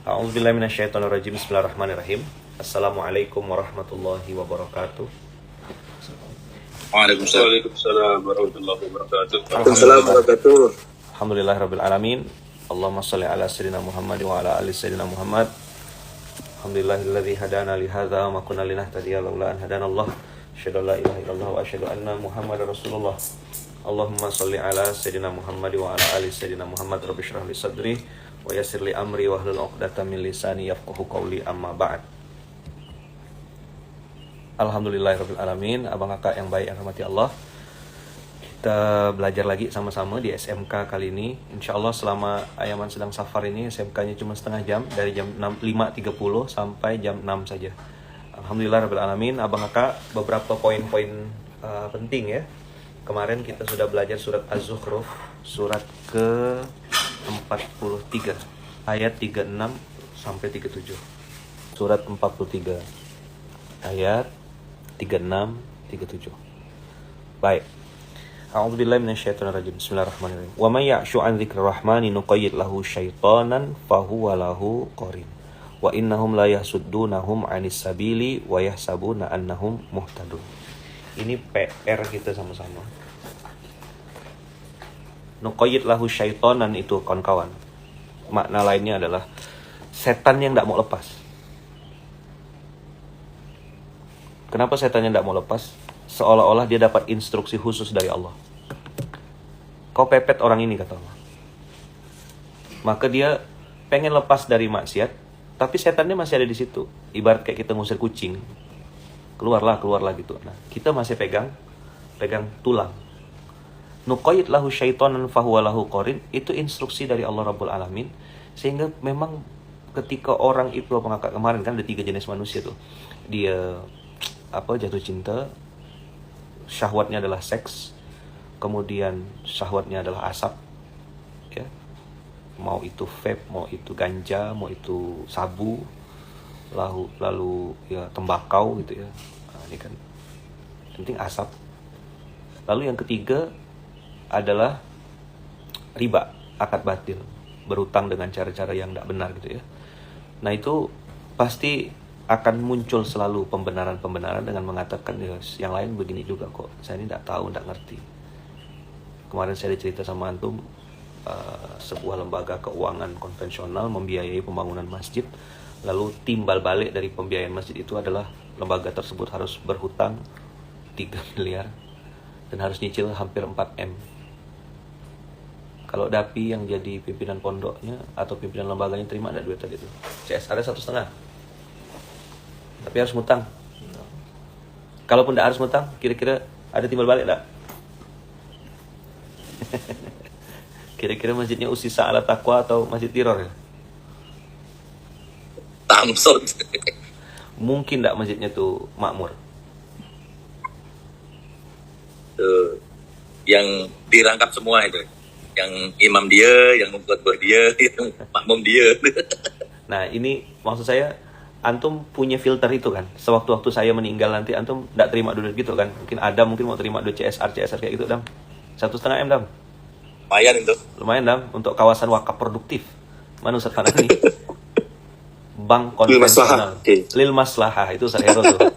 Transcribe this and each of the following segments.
A'udzubillahi minasyaitonirrajim. Bismillahirrahmanirrahim. Assalamualaikum warahmatullahi wabarakatuh. Waalaikumsalam warahmatullahi wabarakatuh. Alhamdulillahirabbil alamin. Allahumma shalli ala sayyidina Muhammad wa ala ali sayyidina Muhammad. Alhamdulillahilladzi hadana li hadza wa ma kunna linahtadiya laula an hadanallah. Asyhadu an la ilaha illallah wa asyhadu anna Muhammadar Rasulullah. Allahumma shalli ala sayyidina Muhammad wa ala ali sayyidina Muhammad. Rabbi shrah li sadri wa yassir li amri wa hlul 'uqdatam min lisani yafqahu qawli, amma ba'd. Alhamdulillahirabbil alamin. Abang kakak yang baik yang rahmati Allah, kita belajar lagi sama-sama di SMK kali ini. Insyaallah selama Ayaman sedang safar ini SMK-nya cuma setengah jam, dari jam 5.30 sampai jam 6 saja. Alhamdulillahirabbil alamin. Abang kakak, beberapa poin-poin penting ya. Kemarin kita sudah belajar surat Az-Zukhruf, surat ke-43, ayat 36 sampai 37. Surat 43, ayat 36, 37. Baik. A'udzubillahi minasyaitonirrajim. Bismillahirrahmanirrahim. Wa may ya'shu 'an dzikrir rahmani nuqayyid lahu syaitanan fahuwa lahu qarin. Wa innahum la yasuddunahum 'anis sabili wa yahsabuna annahum muhtadun. Ini PR kita sama-sama. Nuqayyid lahu syaitanan itu kawan-kawan, makna lainnya adalah setan yang tidak mau lepas. Kenapa setannya tidak mau lepas? Seolah-olah dia dapat instruksi khusus dari Allah. Kau pepet orang ini, kata Allah. Maka dia pengen lepas dari maksiat, tapi setannya masih ada di situ. Ibarat kayak kita ngusir kucing. Keluarlah gitu. Nah, kita masih pegang tulang. Nuqayyid lahu syaitanan fahuwa lahu qarin, itu instruksi dari Allah Rabbul Alamin. Sehingga memang ketika orang itu, pengakak kemarin kan ada 3 jenis manusia tuh. Dia jatuh cinta, syahwatnya adalah seks, kemudian syahwatnya adalah asap, ya. Mau itu vape, mau itu ganja, mau itu sabu, lalu ya tembakau gitu ya. Nah, ini kan penting asap. Lalu yang ketiga adalah riba, akad batil, berutang dengan cara-cara yang tidak benar gitu ya. Nah, itu pasti akan muncul selalu pembenaran-pembenaran dengan mengatakan, ya, yang lain begini juga kok, saya ini tidak tahu, tidak ngerti. Kemarin saya cerita sama antum, sebuah lembaga keuangan konvensional membiayai pembangunan masjid, lalu timbal balik dari pembiayaan masjid itu adalah lembaga tersebut harus berhutang 3 miliar dan harus nyicil hampir 4M. Kalau Dapi yang jadi pimpinan pondoknya atau pimpinan lembaganya terima ada duit tadi itu. CSR 1,5. Tapi harus ngutang. Kalaupun tidak harus ngutang, kira-kira ada timbal balik tak? Kira-kira masjidnya Usisa ala Taqwa atau masjid Tiror ya? Tamsot. Mungkin tak masjidnya tuh makmur. Yang dirangkap semua itu. Yang imam dia, yang khotbah dia, yang makmum dia. Nah, ini maksud saya, antum punya filter itu kan. Sewaktu-waktu saya meninggal nanti antum tidak terima duit gitu kan. Mungkin mau terima duit CSR kayak gitu, Dam. 1,5 M, Dam. Lumayan itu. Lumayan, Dam, untuk kawasan wakaf produktif. Mana Ustaz Fanani? Bank Lil Maslahah. konvensional. Lil Maslahah, itu Ustaz Hero tuh.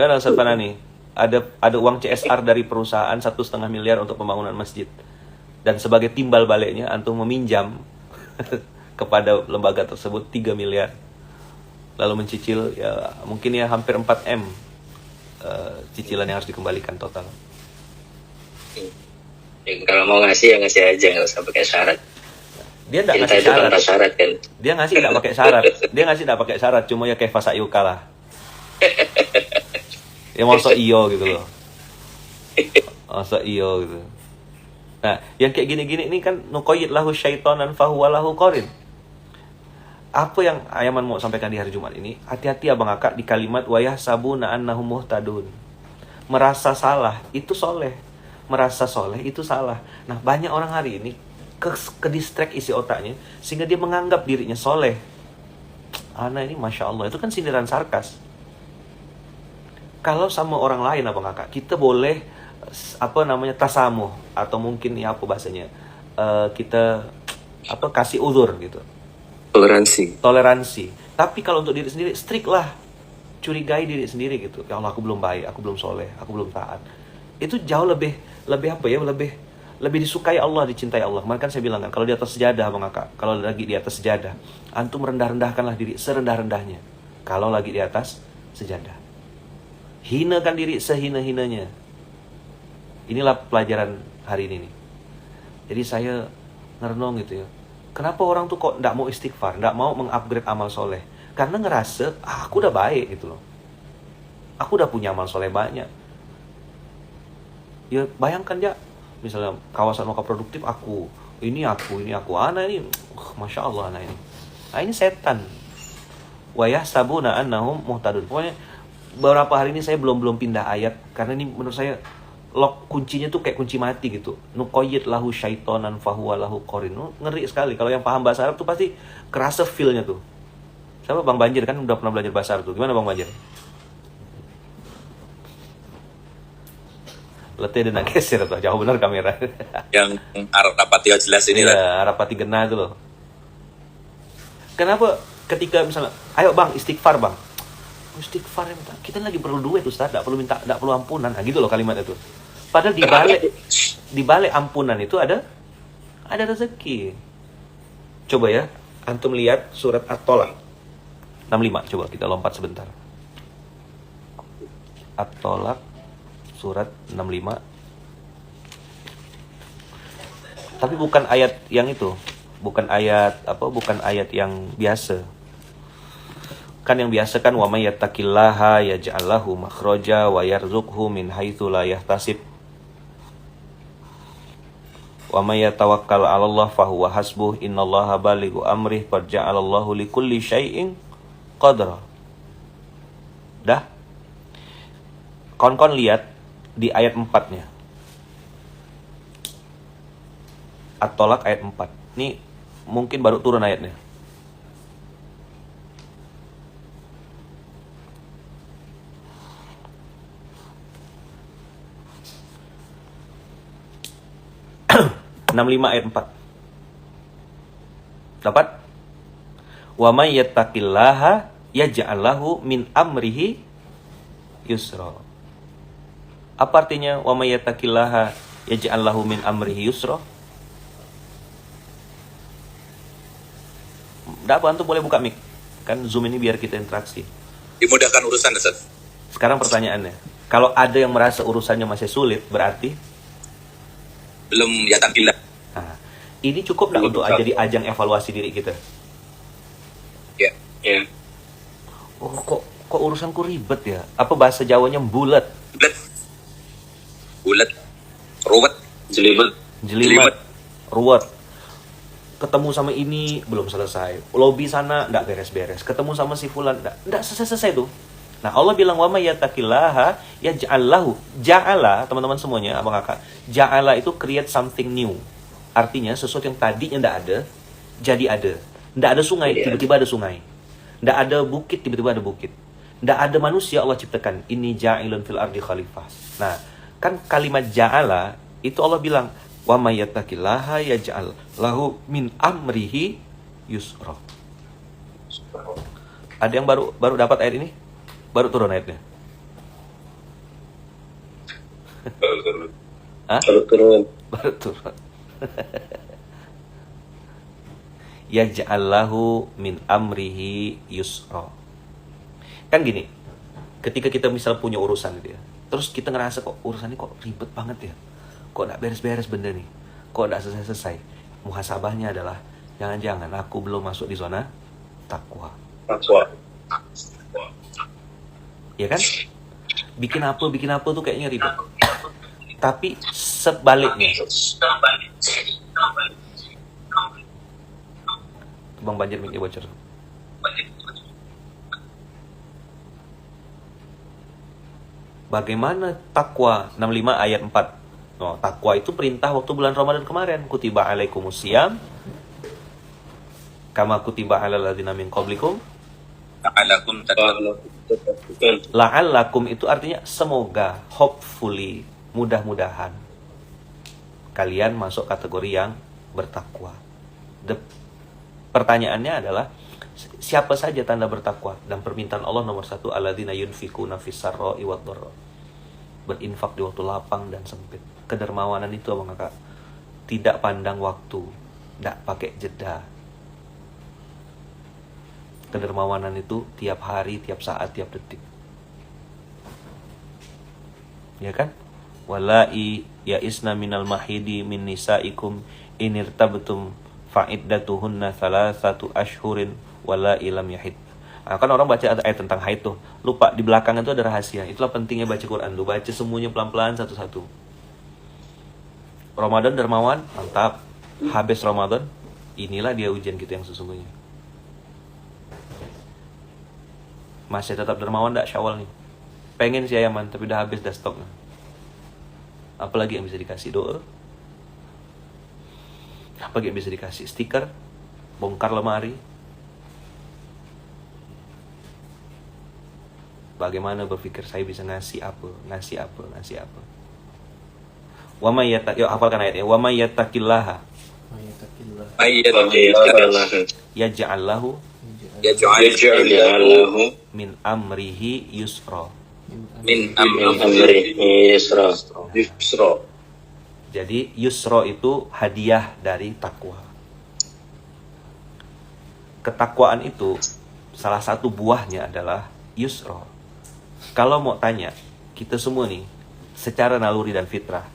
Kan Ustaz Fanani? Ada uang CSR dari perusahaan 1,5 miliar untuk pembangunan masjid. Dan sebagai timbal baliknya antum meminjam kepada lembaga tersebut 3 miliar. Lalu mencicil ya mungkin ya hampir 4M cicilan yang harus dikembalikan total. Kalau mau ngasih ya ngasih aja, nggak usah pakai syarat. Dia enggak Cinta ngasih itu syarat. tanpa syarat kan. Dia ngasih enggak pakai syarat. Dia ngasih enggak pakai syarat, cuma ya kayak fasayuka lah. Ya masa iyo gitu loh. Masa iyo gitu. Nah, yang kayak gini-gini ini kan nuqayyid lahu syaitanan fahuwa lahu qarin. Apa yang Ayaman mau sampaikan di hari Jumat ini? Hati-hati abang kakak di kalimat wa yahsabuna annahum muhtadun. Merasa salah itu soleh, merasa soleh itu salah. Nah, banyak orang hari ini ke distract isi otaknya sehingga dia menganggap dirinya soleh. Ana ini masya Allah, itu kan sindiran sarkas. Kalau sama orang lain abang kakak, kita boleh tasamuh, atau mungkin ya apa bahasanya, kita kasih uzur gitu. Toleransi. Tapi kalau untuk diri sendiri, strict lah. Curigai diri sendiri gitu. Ya Allah, aku belum baik, aku belum soleh, aku belum taat. Itu jauh lebih apa ya? Lebih disukai Allah, dicintai Allah. Maka saya bilang kan, kalau di atas sejadah, Bang Kakak, kalau lagi di atas sejadah, antum rendah-rendahkanlah diri serendah-rendahnya. Kalau lagi di atas sejadah, hinakan diri sehina-hinanya. Inilah pelajaran hari ini nih. Jadi saya ngerenung gitu ya. Kenapa orang tuh kok nggak mau istighfar, nggak mau mengupgrade amal soleh? Karena ngerasa, aku udah baik gitu loh. Aku udah punya amal soleh banyak. Ya bayangkan ya, misalnya kawasan maka produktif ini aku, anak ini, masya Allah anak ini. Nah ini setan. Wa yahsabuna annahum muhtadun. Pokoknya beberapa hari ini saya belum pindah ayat karena ini menurut saya lock kuncinya tuh kayak kunci mati gitu. Nuqayyid lahu syaitonan fahuwa lahu qarin. Ngeri sekali. Kalau yang paham bahasa Arab tuh pasti kerasa feel-nya tuh. Siapa Bang Banjir kan udah pernah belajar bahasa Arab tuh. Gimana Bang Banjir? Letih dan geser tuh, jauh benar kamera. Yang Arab rapati jelas ini lah. Iya, rapati gena itu loh. Kenapa ketika misalnya, ayo Bang istighfar Bang. Istighfar ya, kita lagi perlu duit Ustaz, enggak perlu ampunan. Nah, gitu loh kalimat itu. Padahal di balik ampunan itu ada rezeki. Coba ya, antum lihat surat At-Tolak 65. Coba kita lompat sebentar. At-Tolak surat 65. Tapi bukan ayat yang itu. Bukan ayat yang biasa. Kan yang biasa kan wa may yattaqillaha yaj'al lahu makhraja wa yarzuqhu min haitsu la yahtasib. Wa may yatawakkal 'ala Allah fa huwa hasbuh innallaha balighu amrih qad ja'alallahu likulli syai'in qadra. Dah. Kawan-kawan lihat di ayat 4-nya. At-Tolak ayat 4. Ini mungkin baru turun ayatnya. ayat 4. Dapat? Wa may yattaqillaha yaj'al lahu min amrihi yusra. Apa artinya wa may yattaqillaha yaj'al lahu min amrihi yusra? Enggak apa, antum boleh buka mic. Kan Zoom ini biar kita interaksi. Dimudahkan urusan, Ustaz. Sekarang pertanyaannya, kalau ada yang merasa urusannya masih sulit, berarti Belum yatakillah. nah, ini cukup enggak untuk jadi ajang evaluasi diri kita? Ya. Ya. Oh, kok urusanku ribet ya? Apa bahasa Jawanya bulat? Bulat. Ruwet. Jelimet, ruwet. Ketemu sama ini belum selesai, lobby sana enggak beres-beres, ketemu sama si fulan enggak selesai tuh. Nah Allah bilang wa may yattaqillaha yaj'al lahu. Ja'ala, teman-teman semuanya, abang kakak, ja'ala itu create something new. Artinya sesuatu yang tadinya enggak ada jadi ada. Enggak ada sungai, tiba-tiba ada sungai. Enggak ada bukit, tiba-tiba ada bukit. Enggak ada manusia, Allah ciptakan. Ini ja'ilun fil ardi khalifah. Nah, kan kalimat ja'ala itu Allah bilang wa may yattaqillaha yaj'al lahu min amrihi yusra. Ada yang baru dapat ayat ini? Baru turun ayatnya. Hah? Baru turun. Yaj'al lahu min amrihi yusra. Kan gini, ketika kita misal punya urusan gitu ya, terus kita ngerasa kok urusan ini kok ribet banget ya, kok gak beres-beres benda nih, kok gak selesai-selesai. Muhasabahnya adalah, jangan-jangan aku belum masuk di zona takwa. Ya kan? Bikin apa tuh kayaknya ribet. Tapi sebaliknya, Bang Banjir mic-nya bocor. Bagaimana takwa? 65 ayat 4. Oh, takwa itu perintah waktu bulan Ramadan kemarin. Kutiba alaikumusiyam kama kutiba alal ladzina min qablikum la'allakum itu artinya semoga, hopefully, mudah-mudahan kalian masuk kategori yang bertakwa. Pertanyaannya adalah siapa saja tanda bertakwa? Dan permintaan Allah nomor 1, alladzina yunfikuna fis sarra'i wad dharra. Berinfak di waktu lapang dan sempit. Kedermawanan itu Abang Kakak tidak pandang waktu, tidak pakai jeda. Kedermawanan itu tiap hari, tiap saat, tiap detik. Ya kan? Walai ya'isna minal mahidi min nisaikum inirtabtum fa'iddatuhunna thalathatu ashhurin walai lam yahid. Nah, kan orang baca ayat tentang haid tuh, lupa di belakang itu ada rahasia. Itulah pentingnya baca Quran. Lu baca semuanya pelan-pelan satu-satu. Ramadan dermawan, mantap. Habis Ramadan, inilah dia ujian kita yang sesungguhnya. Masih tetap dermawan enggak Syawal nih? Pengen sih ayaman, tapi udah habis, dah stok. Apalagi yang bisa dikasih? Doa? Apalagi yang bisa dikasih? Stiker? Bongkar lemari? Bagaimana berpikir saya bisa ngasih apa? Wa may yattaqi, hafalkan ayatnya. Wa may yattaqillaha yaj'al lahu Yaj'alahu min amrihi yusra. min amrihi yusra. Jadi yusra itu hadiah dari takwa. Ketakwaan itu salah satu buahnya adalah yusra. Kalau mau tanya, kita semua nih secara naluri dan fitrah,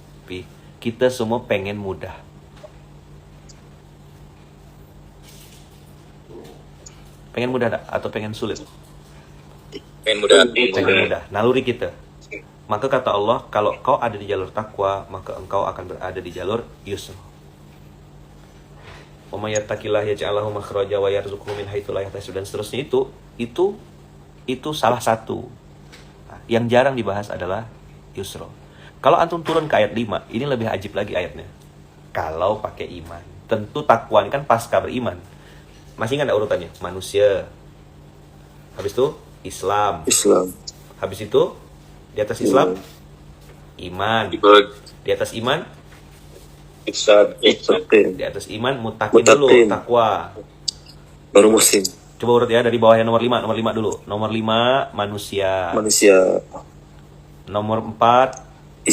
kita semua pengen mudah. Pengen mudah atau pengen sulit? Pengen mudah. Pengen mudah. Naluri kita. Maka kata Allah, kalau kau ada di jalur takwa, maka engkau akan berada di jalur yusra. Wa may yattaqillah yaj'al lahu makhraja wa yarzuqhu min haitsu la yahtasib, dan seterusnya itu salah satu. Nah, yang jarang dibahas adalah yusra. Kalau antum turun ke ayat 5, ini lebih ajib lagi ayatnya. Kalau pakai iman. Tentu takwa ini kan pasca beriman. Masih ingat urutannya? Manusia. Habis itu Islam. Habis itu di atas Islam iman. Di atas iman di atas iman muttaqin dulu, takwa. Baru muslim. Coba urut ya dari bawah yang nomor 5 dulu. Nomor 5 manusia. Nomor 4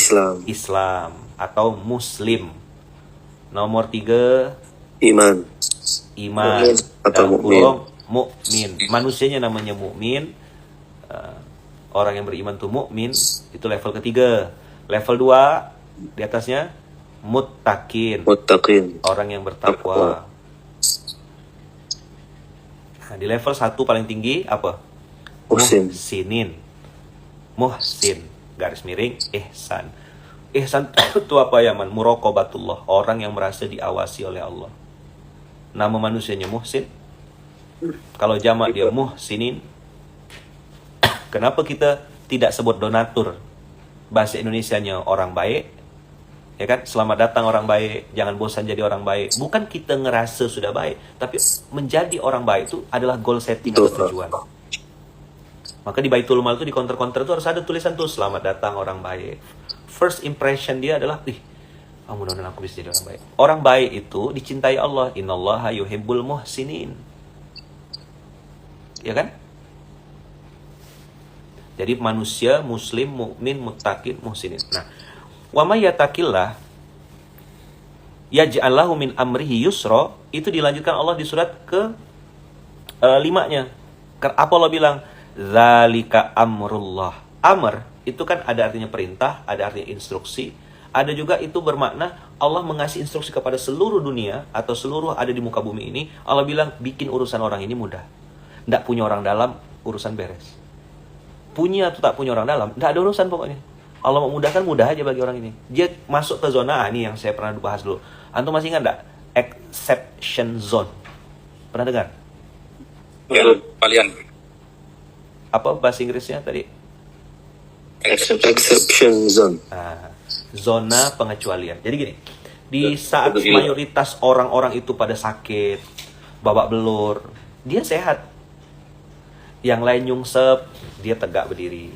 Islam atau muslim. Nomor 3 Iman atau mukmin. Manusianya namanya mukmin. Orang yang beriman tuh mukmin, itu level ketiga. Level 2 di atasnya muttaqin. Orang yang bertakwa. Nah, di level 1 paling tinggi apa? Muhsin. Garis miring ihsan. Ihsan itu apa ya man? Muraqabatullah. Orang yang merasa diawasi oleh Allah. Nama manusianya Muhsin. Kalau jamak dia Muhsinin. Kenapa kita tidak sebut donatur? Bahasa Indonesianya orang baik. Ya kan? Selamat datang orang baik. Jangan bosan jadi orang baik. Bukan kita ngerasa sudah baik, tapi menjadi orang baik itu adalah goal setting atau tujuan. Maka di Baitul Mal itu di counter-counter itu harus ada tulisan tuh selamat datang orang baik. First impression dia adalah mudah-mudahan aku bisa jadi orang baik. Orang baik itu dicintai Allah. Innallaha yuhibbul muhsinin. Ya kan? Jadi manusia, muslim, mukmin, muttaqin, muhsinin. Nah, wa may yattaqillah yaj'al lahu min amrihi yusra, itu dilanjutkan Allah di surat ke 5-nya. Apa Allah bilang? Zalika amrullah. Amr itu kan ada artinya perintah, ada artinya instruksi. Ada juga itu bermakna Allah mengasih instruksi kepada seluruh dunia atau seluruh ada di muka bumi ini. Allah bilang bikin urusan orang ini mudah. Nggak punya orang dalam, urusan beres. Punya atau tak punya orang dalam, nggak ada urusan pokoknya. Allah memudahkan, mudah aja bagi orang ini. Dia masuk ke zona ini yang saya pernah bahas dulu. Antum masih ingat nggak? Exception zone. Pernah dengar? Kalian. Apa bahasa Inggrisnya tadi? Exception zone. Nah, zona pengecualian. Jadi gini, di saat mayoritas orang-orang itu pada sakit, babak belur, dia sehat. Yang lain nyungsep, dia tegak berdiri.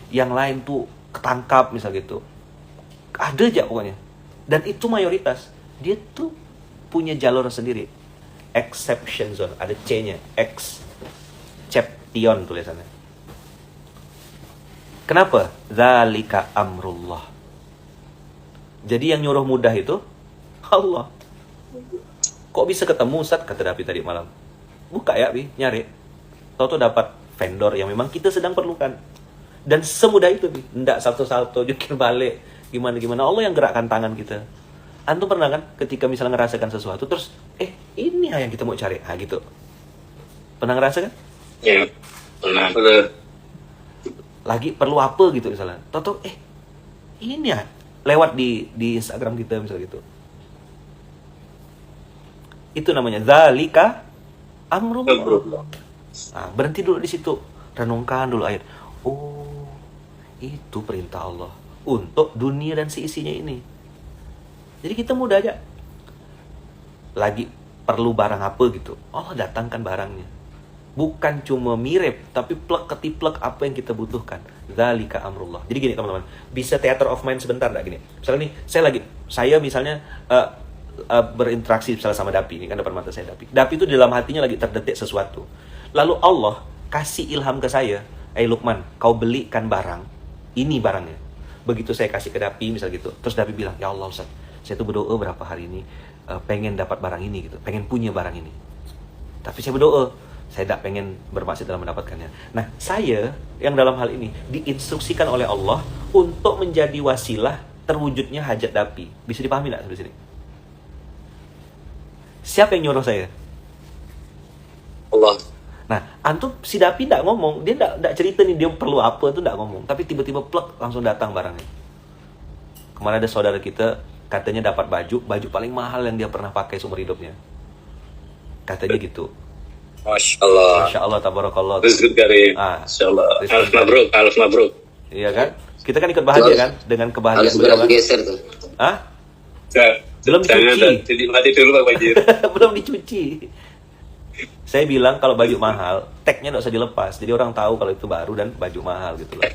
Yang lain tuh ketangkap misal gitu. Ada aja pokoknya. Dan itu mayoritas. Dia tuh punya jalur sendiri. exception zone, ada C-nya, exception tulisannya. Kenapa? Dzalika amrullah. Jadi yang nyuruh mudah itu Allah. Kok bisa ketemu Ustaz, kata Dapi tadi malam. Buka ya, Bi, nyari. Tahu-tahu dapat vendor yang memang kita sedang perlukan. Dan semudah itu, Bi. Nggak salto-salto, jukir balik, gimana-gimana. Allah yang gerakkan tangan kita. Antum pernah kan ketika misalnya ngerasakan sesuatu terus ini yang kita mau cari, gitu. Pernah ngerasa kan? Ya, pernah. Lagi perlu apa gitu misalnya. Tahu-tahu ini ya lewat di Instagram kita misalnya gitu. Itu namanya dzalika amrullah. Nah, berhenti dulu di situ. Renungkan dulu ayat. Oh, itu perintah Allah untuk dunia dan seisinya ini. Jadi kita mudah aja. Lagi perlu barang apa gitu, Allah datangkan barangnya. Bukan cuma mirip, tapi plek-ketiplek apa yang kita butuhkan. Dzalika amrullah. Jadi gini teman-teman, bisa theater of mind sebentar gak gini? Misalnya nih, saya misalnya berinteraksi misalnya sama Dapi, ini kan depan mata saya Dapi. Dapi itu di dalam hatinya lagi terdetik sesuatu. Lalu Allah kasih ilham ke saya, Lukman, kau belikan barang, ini barangnya. Begitu saya kasih ke Dapi misal gitu, terus Dapi bilang, ya Allah Ustaz, saya tuh berdoa berapa hari ini, pengen dapat barang ini gitu, pengen punya barang ini. Tapi saya berdoa, saya tidak pengen bermaksud dalam mendapatkannya. Nah, saya yang dalam hal ini diinstruksikan oleh Allah untuk menjadi wasilah terwujudnya hajat Dapi. Bisa dipahami nggak sampai sini? Siapa yang nyuruh saya? Allah. Nah, antum si Dapi tidak ngomong, dia tidak cerita nih dia perlu apa tuh, tidak ngomong, tapi tiba-tiba plek langsung datang barangnya. Kemarin ada saudara kita katanya dapat baju paling mahal yang dia pernah pakai seumur hidupnya. Katanya gitu. Masya Allah. Masya Allah, tabarakallah. Rizqul karim. Masya Allah. Alf mabruk. Iya kan? Kita kan ikut bahagia kan dengan kebahagiaan beliau kan? geser tuh. Hah? Belum dicuci. Jadi mati dulu Pak Wajir. Belum dicuci. Saya bilang kalau baju mahal, tagnya nggak usah dilepas. Jadi orang tahu kalau itu baru dan baju mahal gitu lah.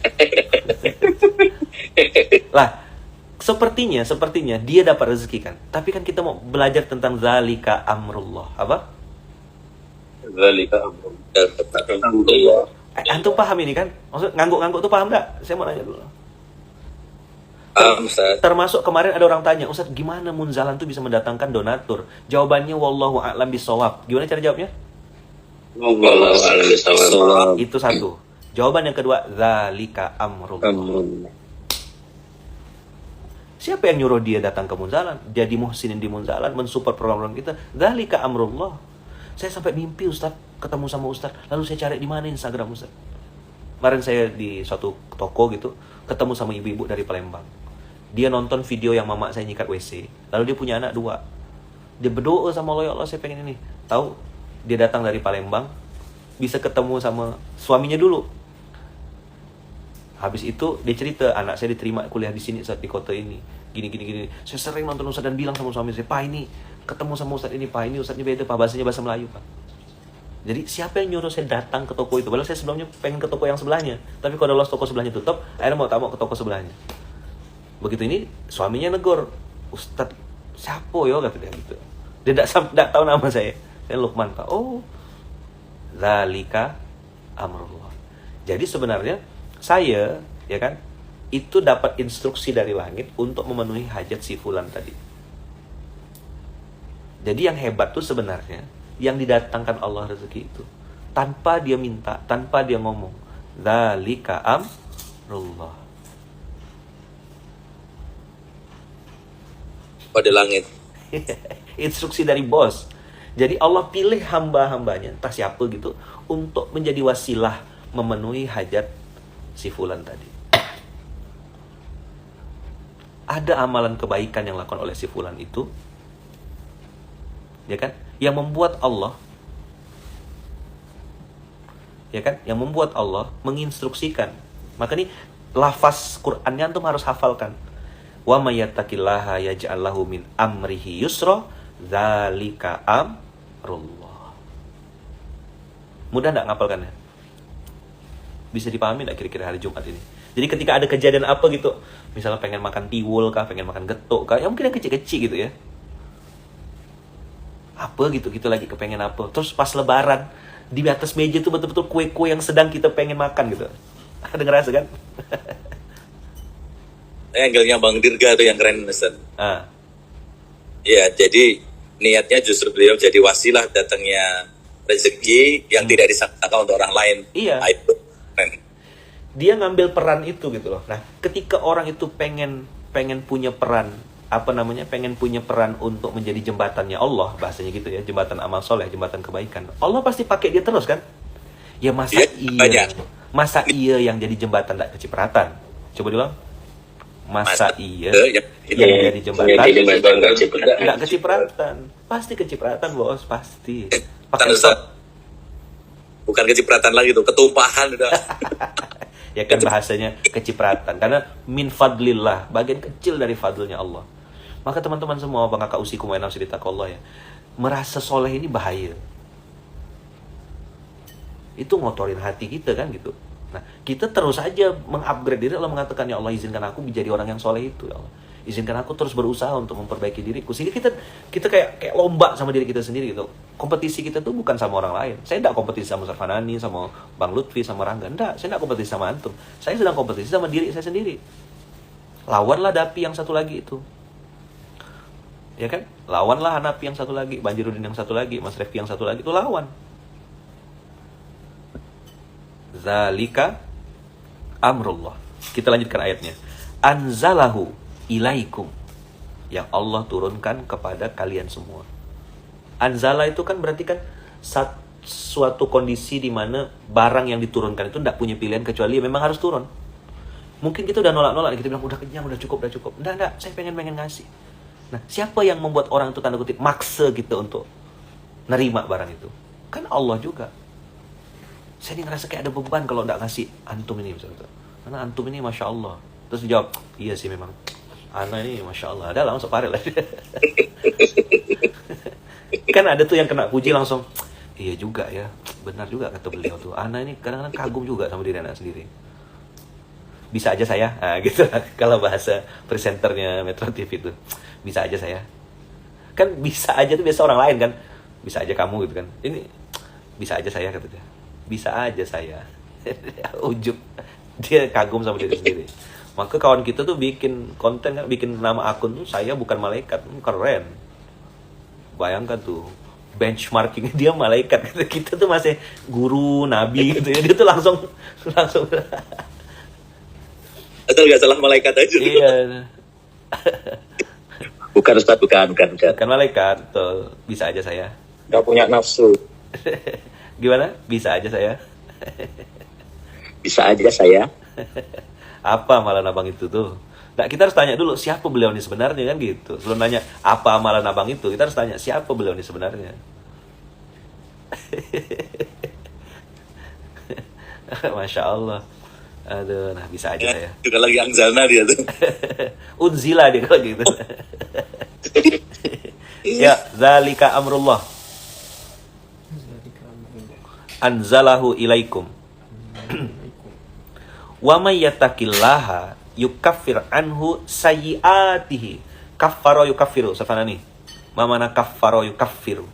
Lah, sepertinya dia dapat rezeki kan. Tapi kan kita mau belajar tentang zalika amrullah. Apa? Zalika amrullah. Antum paham ini kan? Maksud ngangguk-ngangguk tuh paham nggak? Saya mau nanya dulu. Ustaz. Termasuk kemarin ada orang tanya, Ustaz gimana munzalan tuh bisa mendatangkan donatur? Jawabannya wallahu a'lam bisawab. Gimana cara jawabnya? Wallahu a'lam bisawab. Itu satu. Jawaban yang kedua, zalika amrullah. Siapa yang nyuruh dia datang ke munzalan? Jadi muhsinin di munzalan, mensupport program-program kita. Zalika amrullah. Saya sampai mimpi Ustaz, ketemu sama Ustaz. Lalu saya cari di mana Instagram Ustaz. Kemarin saya di suatu toko gitu, ketemu sama ibu-ibu dari Palembang. Dia nonton video yang mama saya nyikat WC. Lalu dia punya anak 2. Dia berdoa sama Allah, ya Allah saya pengen ini. Tahu, dia datang dari Palembang, bisa ketemu sama suaminya dulu. Habis itu dia cerita, anak saya diterima kuliah di sini saat di kota ini. Gini. Saya sering nonton Ustaz dan bilang sama suami saya, Pak ini ketemu sama Ustaz ini, Pak ini Ustaznya beda, Pak bahasanya bahasa Melayu, Pak. Jadi siapa yang nyuruh saya datang ke toko itu? Padahal saya sebelumnya pengen ke toko yang sebelahnya. Tapi kalau Allah toko sebelahnya tutup, akhirnya mau ke toko sebelahnya. Begitu ini suaminya negor, Ustaz siapa yo kata dia gitu. Dia tidak tahu nama saya. Saya Lukman Pak. Oh, zalika amrullah. Jadi sebenarnya saya ya kan itu dapat instruksi dari langit untuk memenuhi hajat si fulan tadi. Jadi yang hebat tuh sebenarnya yang didatangkan Allah rezeki itu tanpa dia minta, tanpa dia ngomong. Dzalika amrullah. Pada langit. Instruksi dari bos. Jadi Allah pilih hamba-hambanya, entah siapa gitu, untuk menjadi wasilah memenuhi hajat si fulan tadi. Ada amalan kebaikan yang dilakukan oleh si fulan itu, ya kan? Yang membuat Allah, ya kan? Yang membuat Allah menginstruksikan. Maka nih lafaz Qur'annya antum harus hafalkan. Wa may yattaqillaha yaj'al lahu min amrihi yusra, dzalika amrullah. Mudah enggak ngapalkannya? Bisa dipahami enggak kira-kira hari Jumat ini? Jadi ketika ada kejadian apa gitu, misalnya pengen makan tiwul kah, pengen makan getuk kah, ya mungkin yang kecil-kecil gitu ya. Apa gitu, kita lagi kepengen apa. Terus pas lebaran, di atas meja tuh betul-betul kue-kue yang sedang kita pengen makan gitu. Ada ngerasa kan? Angle-nya Bang Dirga tuh yang keren, Ustaz. Ah, Ya, jadi niatnya justru beliau jadi wasilah datangnya rezeki yang tidak disangka untuk orang lain. Iya. Nah, itu keren. dia ngambil peran itu gitu loh. Nah, ketika orang itu pengen punya peran, pengen punya peran untuk menjadi jembatannya Allah, bahasanya gitu ya, jembatan amal soleh, jembatan kebaikan. Allah pasti pakai dia terus kan? Ya masa Iya, banyak. masa iya yang jadi jembatan tidak kecipratan? Coba diulang. Masa iya yang yang jadi jembatan Jadi jembatan nggak cipratan. tidak kecipratan? Pasti kecipratan, bos, pasti. Kan, Pakai Ustaz. stop. Bukan kecipratan lagi tuh, ketumpahan udah. Ya kan bahasanya kecipratan, karena min fadlillah, bagian kecil dari fadlnya Allah. Maka teman-teman semua, bang kakak usikum wa nafsi bitaqwallah ya, merasa soleh ini bahaya. Itu ngotorin hati kita kan gitu. Nah, kita terus aja mengupgrade diri. Allah mengatakan, ya Allah izinkan aku menjadi orang yang soleh itu, ya Allah. Izinkan aku terus berusaha untuk memperbaiki diriku. Sehingga kita kayak lomba sama diri kita sendiri gitu. Kompetisi kita tuh bukan sama orang lain. Saya tidak kompetisi sama Sarfanani, sama Bang Lutfi, sama Rangga. Enggak, saya tidak kompetisi sama antum. Saya sedang kompetisi sama diri saya sendiri. Lawanlah Dapi yang satu lagi itu. Ya kan? Lawanlah Hanafi yang satu lagi, Banjirudin yang satu lagi, Mas Refki yang satu lagi, itu lawan. Zalika amrullah. Kita lanjutkan ayatnya. Anzalahu ilaikum, yang Allah turunkan kepada kalian semua. Anzala itu kan berarti kan suatu kondisi di mana barang yang diturunkan itu tidak punya pilihan kecuali memang harus turun. Mungkin kita udah nolak-nolak, kita bilang udah kenyang, udah cukup. Enggak, saya pengen ngasih. Nah, siapa yang membuat orang itu tanda kutip maksa gitu untuk nerima barang itu? Kan Allah juga. Saya ini ngerasa kayak ada beban kalau enggak ngasih antum ini misalnya. Karena antum ini Masya Allah. Terus dijawab, iya sih memang. Ana ini Masya Allah. Ada langsung parel lah. Kan ada tuh yang kena puji langsung, iya juga ya. Benar juga kata beliau tuh. Ana ini kadang-kadang kagum juga sama diri anak sendiri. Bisa aja saya. Nah gitu lah. Kalau bahasa presenternya Metro TV itu. Bisa aja saya. Kan bisa aja tuh biasa orang lain kan. Bisa aja kamu gitu kan. Ini bisa aja saya kata dia. Bisa aja saya. Ujub. Dia kagum sama diri sendiri. Maka kawan kita tuh bikin konten kan, bikin nama akun tuh saya bukan malaikat. Keren. Bayangkan tuh, benchmarking dia malaikat. Kita tuh masih guru, nabi gitu ya. Dia tuh langsung Atau nggak salah malaikat aja. iya. Bukan Ustaz, bukan. Bukan malaikat, tuh. Bisa aja saya. Nggak punya nafsu. Gimana? Bisa aja saya. Bisa aja saya. Apa amalan abang itu tuh? Nah, kita harus tanya dulu siapa beliau ini sebenarnya kan gitu. Sebelum nanya apa amalan abang itu, kita harus tanya siapa beliau ini sebenarnya. Masya Allah. Aduh, nah bisa aja saya. Juga lagi angzalna dia tuh. Unzila dia kalau gitu. Ya, zalika amrullah. Anzalahu ilaikum. Wa may yattaqillaha yukaffir anhu sayyiatihi. Kaffara yukaffiru. Safanani. Ma mana kaffara yukaffiru?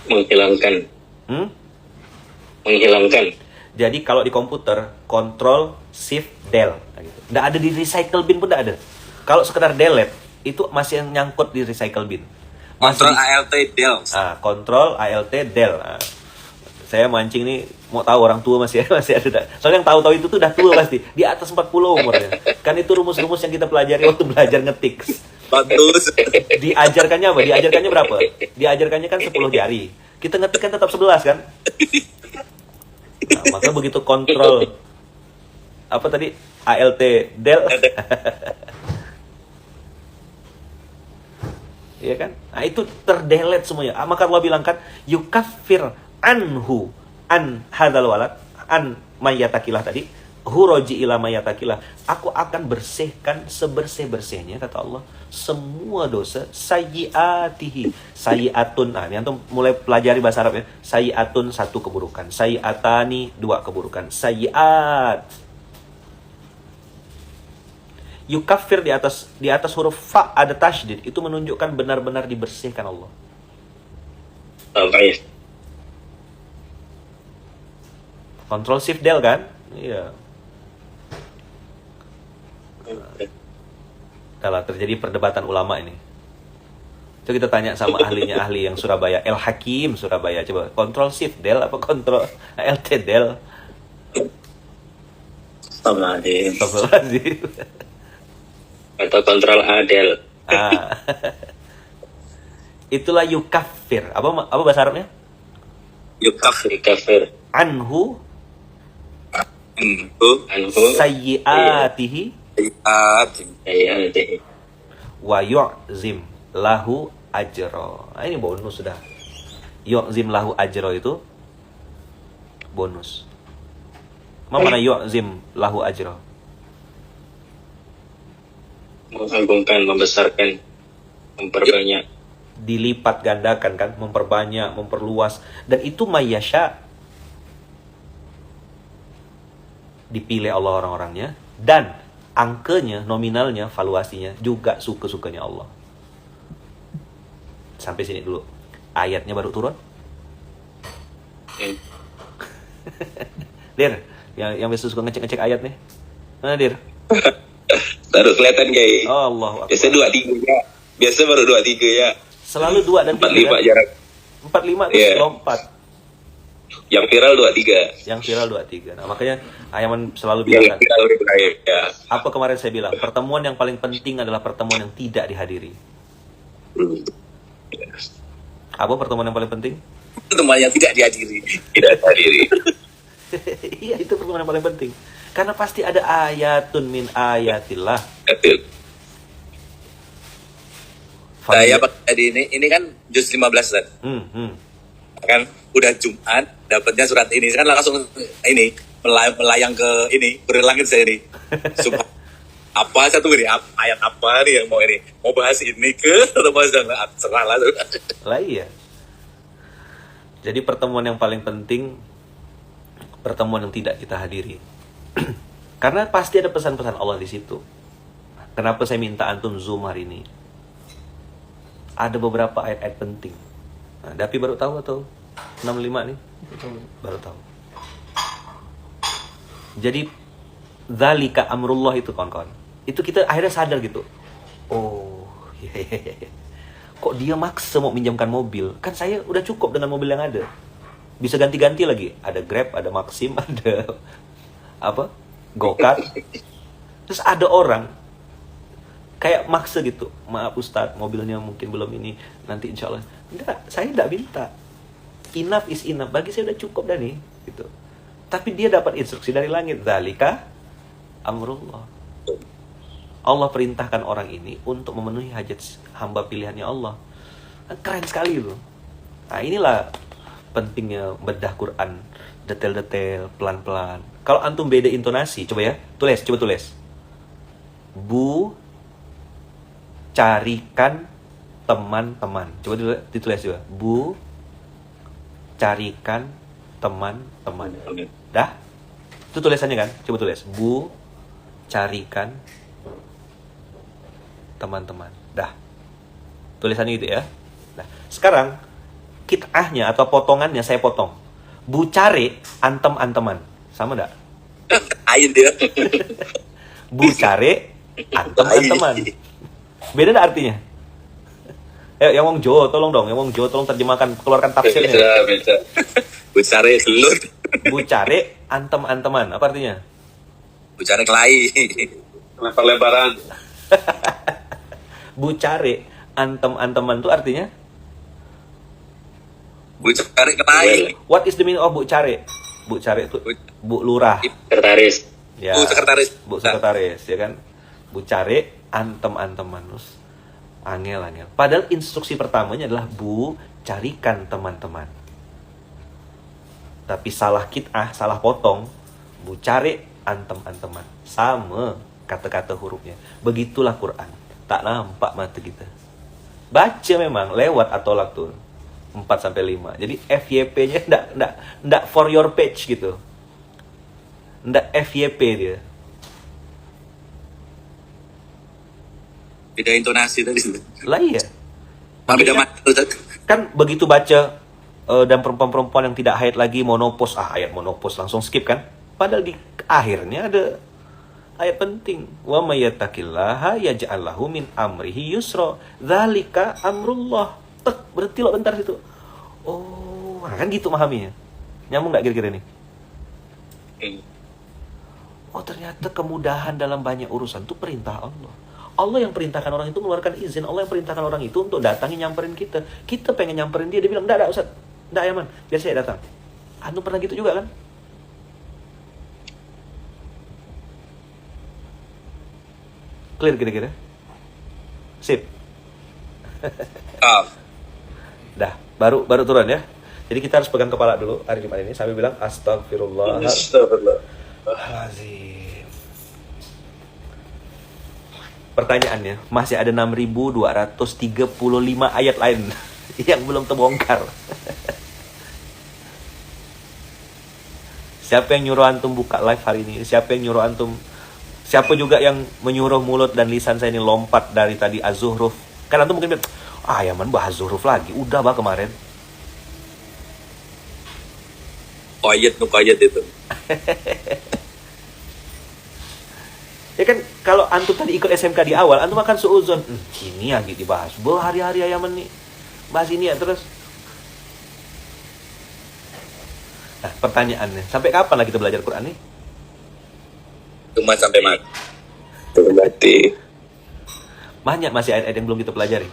Menghilangkan. Menghilangkan. Jadi kalau di komputer, Control Shift Del gitu. Nggak ada di recycle bin pun nggak ada. Kalau sekedar delete itu masih yang nyangkut di recycle bin. Control ALT del. Control ALT Del. Saya mancing nih, mau tahu orang tua masih ada. Soalnya yang tahu-tahu itu tuh udah tua pasti, di atas 40 umurnya. Kan itu rumus-rumus yang kita pelajari waktu belajar ngetik. Bagus. Diajarkannya apa? Diajarkannya berapa? Diajarkannya kan 10 jari. Kita ngetik kan tetap 11 kan? Nah, maka begitu kontrol apa tadi? ALT Del. Iya kan? Nah, itu terdelete semuanya. Maka Allah bilang kan, yukaffir anhu an hadzal walad an mayatakilah tadi huroji ila mayatakilah, aku akan bersihkan sebersih-bersihnya kata Allah semua dosa sayyiatihi. Sayyiatun, nah ini antum mulai pelajari bahasa Arab ya. Sayyiatun satu keburukan, sayyiatani dua keburukan, sayyiat. Yukaffir di atas huruf fa ada tasydid, itu menunjukkan benar-benar dibersihkan Allah. Baik. Control Shift Del kan? Iya. Kalau terjadi perdebatan ulama ini. Coba kita tanya sama ahlinya, ahli yang Surabaya, El Hakim Surabaya. Coba Control Shift Del apa Control LT Del? Astagfirullahaladzim. Astagfirullahaladzim. Atau kontrol Adel. Ah. Itulah yukafir. Apa bahasa Arabnya? Kafir. Anhu Anhu. sayyiatihi Sayyi'atihi. wa yu'zim lahu ajro. Nah, ini bonus sudah. Yu'zim lahu ajro itu bonus. Mana yu'zim lahu ajro? Mengagungkan, membesarkan, memperbanyak. Dilipat gandakan kan, memperbanyak, memperluas, dan itu mayyasha, dipilih Allah orang-orangnya, dan angkanya, nominalnya, valuasinya juga suka-sukanya Allah. Sampai sini dulu. Ayatnya baru turun. Dir, yang biasa suka ngecek-ngecek ayat nih. Mana Dir? Baru kelihatan kayak. Oh, Allah. Biasa 2-3 ya. Biasa baru 2-3 ya. Selalu 2 dan 3 4-5 kan? jarak. 4-5 terus Yeah. lompat. Yang viral 2-3. Yang viral 2-3. Nah, makanya Ayaman selalu Yang bilang kan, viral lebih baik ya. apa kemarin saya bilang, pertemuan yang paling penting adalah pertemuan yang tidak dihadiri. Apa pertemuan yang paling penting? Teman yang tidak dihadiri. Tidak hadiri. Iya, itu pertemuan yang paling penting. Karena pasti ada ayatun min ayatillah. Betul. Saya tadi ini kan juz 15 kan. Kan udah Jumat dapatnya surat ini kan langsung ini melayang ke ini berlangit saya ini. Sumpah. Apa satu ini ayat apa nih yang mau bahas ini ke atau bahas serah lah. Lah iya. Jadi pertemuan yang paling penting, pertemuan yang tidak kita hadiri. Karena pasti ada pesan-pesan Allah di situ. Kenapa saya minta antum zoom hari ini? Ada beberapa ayat-ayat penting. Nah, Dapi baru tahu atau 65 nih? Baru tahu. Jadi dzalika amrullah itu kawan-kawan. Itu kita akhirnya sadar gitu. Oh, kok dia maksa mau minjamkan mobil? Kan saya udah cukup dengan mobil yang ada. Bisa ganti-ganti lagi. Ada Grab, ada Maxim, ada apa? Go-kart. Terus ada orang kayak maksa gitu. Maaf Ustadz, mobilnya mungkin belum ini. Nanti insya Allah. Enggak, saya enggak minta. Enough is enough. Bagi saya udah cukup dah nih. Gitu. Tapi dia dapat instruksi dari langit. Dzalika amrullah. Allah perintahkan orang ini untuk memenuhi hajat hamba pilihannya Allah. Keren sekali loh. Nah inilah pentingnya bedah Quran. Detail-detail, pelan-pelan. Kalau antum beda intonasi, coba ya. Coba tulis. Bu carikan teman-teman. Coba ditulis juga. Bu carikan teman-teman. Dah? Itu tulisannya kan? Coba tulis. Bu carikan teman-teman. Dah. Tulisannya gitu ya. Nah, sekarang kitahnya atau potongannya saya potong. Bu cari antem-anteman. Sama enggak? Ain dia. Bu cari antem-anteman. Beda enggak artinya? Yang wong Jawa tolong dong, yang wong Jawa tolong terjemahkan, keluarkan tafsirnya. Bisa. Bucare gelut. Bu cari antem-anteman. Apa artinya? Bucare kelai. Lempar-lemparan. Bu cari antem-anteman itu artinya? Bucare kelai. What is the meaning of Bu cari? Bu cari itu Bu lurah. Sekretaris. Ya. Bu sekretaris. Bu sekretaris, ya kan? Bu cari antem-anteman. Terus angel. Padahal instruksi pertamanya adalah Bu carikan teman-teman. Tapi salah kitah, salah potong. Bu cari antem-anteman. Sama kata-kata hurufnya. Begitulah Quran. Tak nampak mata kita. Baca memang lewat atau tuh 4-5. Jadi FYP-nya enggak for your page gitu. Enggak FYP dia. Beda intonasi tadi. Lah iya. Beda Kan begitu baca dan perempuan-perempuan yang tidak haid lagi monopause. Ayat monopause langsung skip kan? Padahal di akhirnya ada ayat penting. Wa may yattaqillaha yaj'al lahu min amrihi yusra. Dzalika amrullah. Berhenti lo bentar situ. Oh, kan gitu memahaminya. Nyambung enggak kira-kira ini? Oh, ternyata kemudahan dalam banyak urusan itu perintah Allah. Allah yang perintahkan orang itu mengeluarkan izin. Allah yang perintahkan orang itu untuk datangi nyamperin kita. Kita pengen nyamperin dia bilang, enggak Ustaz. Enggak Yaman, biar saya datang. Antum pernah gitu juga kan? Clear kira-kira? Sip. Dah, baru turun ya. Jadi kita harus pegang kepala dulu hari Jumat ini sambil bilang astagfirullahaladzim. Pertanyaannya, masih ada 6.235 ayat lain yang belum terbongkar. Siapa yang nyuruh antum buka live hari ini? Siapa yang nyuruh antum? Siapa juga yang menyuruh mulut dan lisan saya ini lompat dari tadi az-zuhruf? Kan antum mungkin bilang, Yaman bahas zuhruf lagi. Udah kemarin. Ayat itu. Ya kan, kalau antum tadi ikut SMK di awal, antum akan suuzon. Ini lagi dibahas. Berhari-hari Yaman nih. Bahas ini ya terus. Nah, pertanyaannya, sampai kapan lah kita belajar Quran nih? Cuma sampai mati. Berarti Banyak masih ayat-ayat yang belum kita pelajari.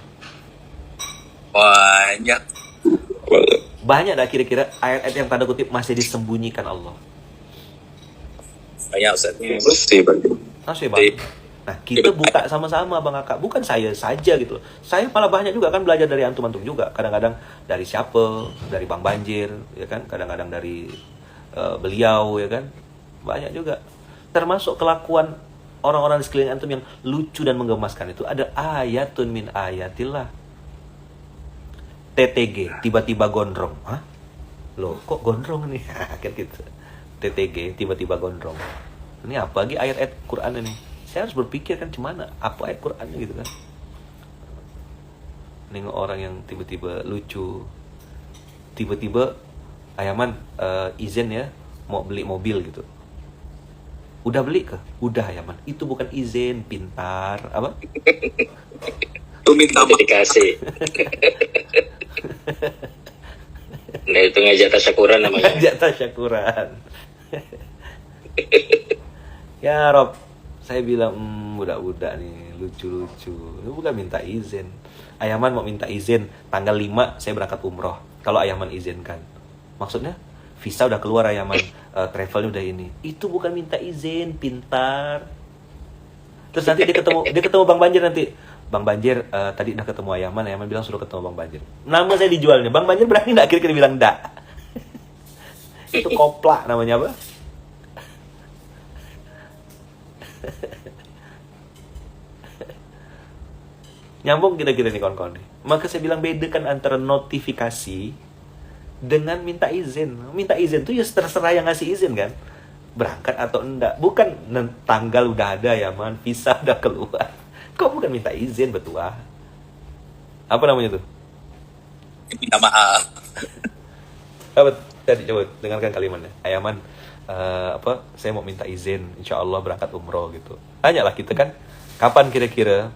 Banyak. Banyak dah kira-kira ayat-ayat yang tanda kutip masih disembunyikan Allah. Banyak Ustaz. mesti berarti. Masih Bang. Nah, kita buka sama-sama Bang Kakak. Bukan saya saja gitu loh. Saya malah banyak juga kan belajar dari antum-antum juga. Kadang-kadang dari siapa, dari Bang Banjir, ya kan? Kadang-kadang dari beliau, ya kan? Banyak juga. Termasuk kelakuan orang-orang di sekeliling antum yang lucu dan menggemaskan itu. Ada ayatun min ayatillah. TTG, tiba-tiba gondrong. Hah? Loh, kok gondrong nih? Kan gitu. TTG, tiba-tiba gondrong. Ini apa lagi ayat-ayat Quran ini? Saya harus berpikir kan gimana? Apa ayat Qurannya gitu kan? Nengok orang yang tiba-tiba lucu. Tiba-tiba, Ayaman izin ya, mau beli mobil gitu. Udah beli ke? Udah Ayaman. Itu bukan izin, pintar. Apa? Itu minta maaf. Dikasih. Nah, itu ngajak tasyakuran namanya. Ngajak tasyakuran. Ya Rob, saya bilang budak-budak nih lucu-lucu. Itu bukan minta izin. Ayaman mau minta izin tanggal 5 saya berangkat umroh. Kalau Ayaman izinkan. Maksudnya visa udah keluar Ayaman, travelnya udah ini. Itu bukan minta izin, pintar. Terus nanti dia ketemu Bang Banjir nanti. Bang Banjir tadi udah ketemu Ayaman bilang suruh ketemu Bang Banjir. Nama saya dijualnya. Bang Banjir berani enggak kira-kira bilang enggak? Itu koplak namanya apa? Nyambung kira-kira nih kawan-kawan nih. Maka saya bilang bedakan antara notifikasi dengan minta izin. Minta izin tuh ya terserah yang ngasih izin kan. Berangkat atau enggak. Bukan tanggal udah ada Yaman, visa udah keluar. Kok bukan minta izin betua? Apa namanya tuh? Minta maaf. Apa tadi coba dengarkan kalimatnya. Ayaman saya mau minta izin insya Allah berangkat umroh gitu. Tanyalah kita kan kapan kira-kira.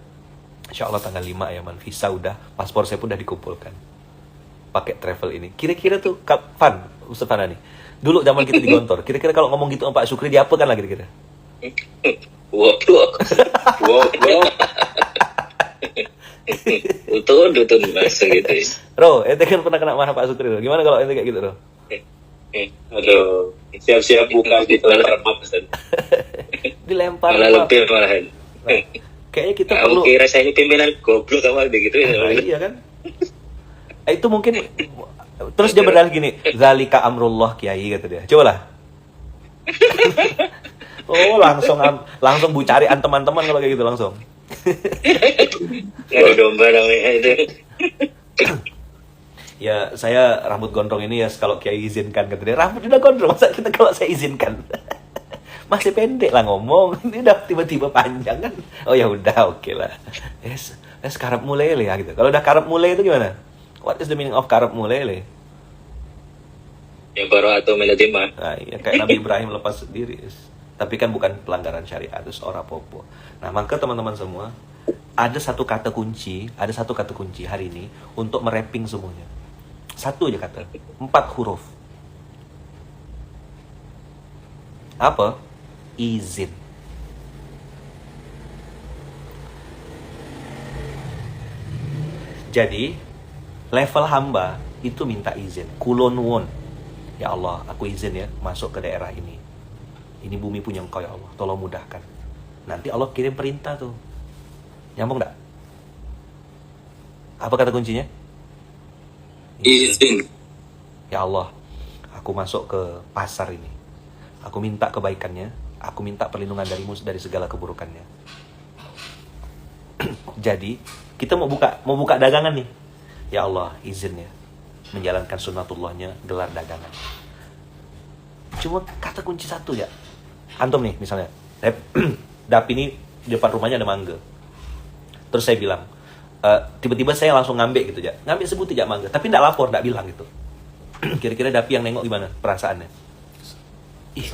Insya Allah tanggal 5 Ayaman, visa udah, paspor saya pun udah dikumpulkan pakai travel ini. Kira-kira tuh kapan Ustaz Fana nih? Dulu zaman kita di Gontor, kira-kira kalau ngomong gitu sama Pak Sukri dia apa kan lah kira-kira? Wow. Utun langsung gitu. Ro, ente kan pernah kena marah Pak Sukri. Gimana kalau ente kayak gitu, Ro? Aduh, siap-siap buka di lempar map Ustaz. Dilempar Malah map. lebih malahan. Nah, kayaknya kita Aku perlu kira saya ini pimpinan goblok apa begitu ya. iya kan? Itu mungkin terus dia berdalih gini, zalika amrullah kiai kata dia. Coba lah. Oh, langsung bu cari teman-teman kalau kayak gitu langsung. Ngadu domba namanya itu. Ya, saya rambut gondrong ini ya kalau kiai izinkan kata dia. Rambut udah gondrong, masa kita kalau saya izinkan? Masih pendek lah ngomong, ini udah tiba-tiba panjang kan? Oh ya udah, oke lah. Karep mulai ya gitu. Kalau udah karep mulai itu gimana? What is the meaning of karep mulai? Ya bara'atu minatimah. Nah, iya, kayak Nabi Ibrahim lepas diri. Tapi kan bukan pelanggaran syariat, itu orang popo. Nah, maka teman-teman semua, ada satu kata kunci hari ini untuk merapping semuanya. Satu aja kata, 4 huruf. Apa? Izin. Jadi, level hamba itu minta izin. Kulon won. Ya Allah, aku izin ya masuk ke daerah ini. Ini bumi punya Engkau ya Allah, tolong mudahkan. Nanti Allah kirim perintah tuh. Nyambung gak? Apa kata kuncinya? Izin. Ya Allah, aku masuk ke pasar ini. Aku minta kebaikannya. Aku minta perlindungan darimu dari segala keburukannya. Jadi, kita mau buka dagangan nih. Ya Allah, izin ya. Menjalankan sunnatullahnya, gelar dagangan. Cuma kata kunci satu ya. Antum nih misalnya, Dapi ini di depan rumahnya ada mangga. Terus saya bilang, tiba-tiba saya langsung ngambil gitu ya. Ngambil sebutir ya mangga, tapi enggak lapor, enggak bilang gitu. Kira-kira Dapi yang nengok gimana perasaannya? Ih,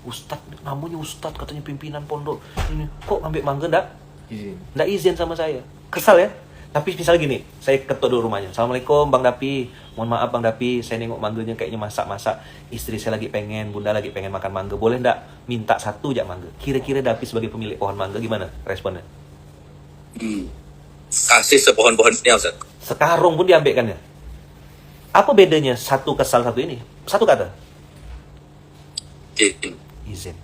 Ustadz, namanya Ustadz, katanya pimpinan pondok. Ini kok ngambil mangga enggak izin sama saya. Kesal ya? Tapi misalnya gini, saya ketuk dulu rumahnya. Assalamualaikum Bang Dapi. Mohon maaf Bang Dapi, saya nengok mangganya kayaknya masak-masak. Istri saya lagi pengen, bunda lagi pengen makan mangga. Boleh enggak minta 1 aja mangga? Kira-kira Dapi sebagai pemilik pohon mangga gimana responnya? Kasih sepohon-pohonnya, Ustaz. Sekarung pun diambil kan ya? Apa bedanya satu kesal satu ini? Satu kata. Izin. Izin.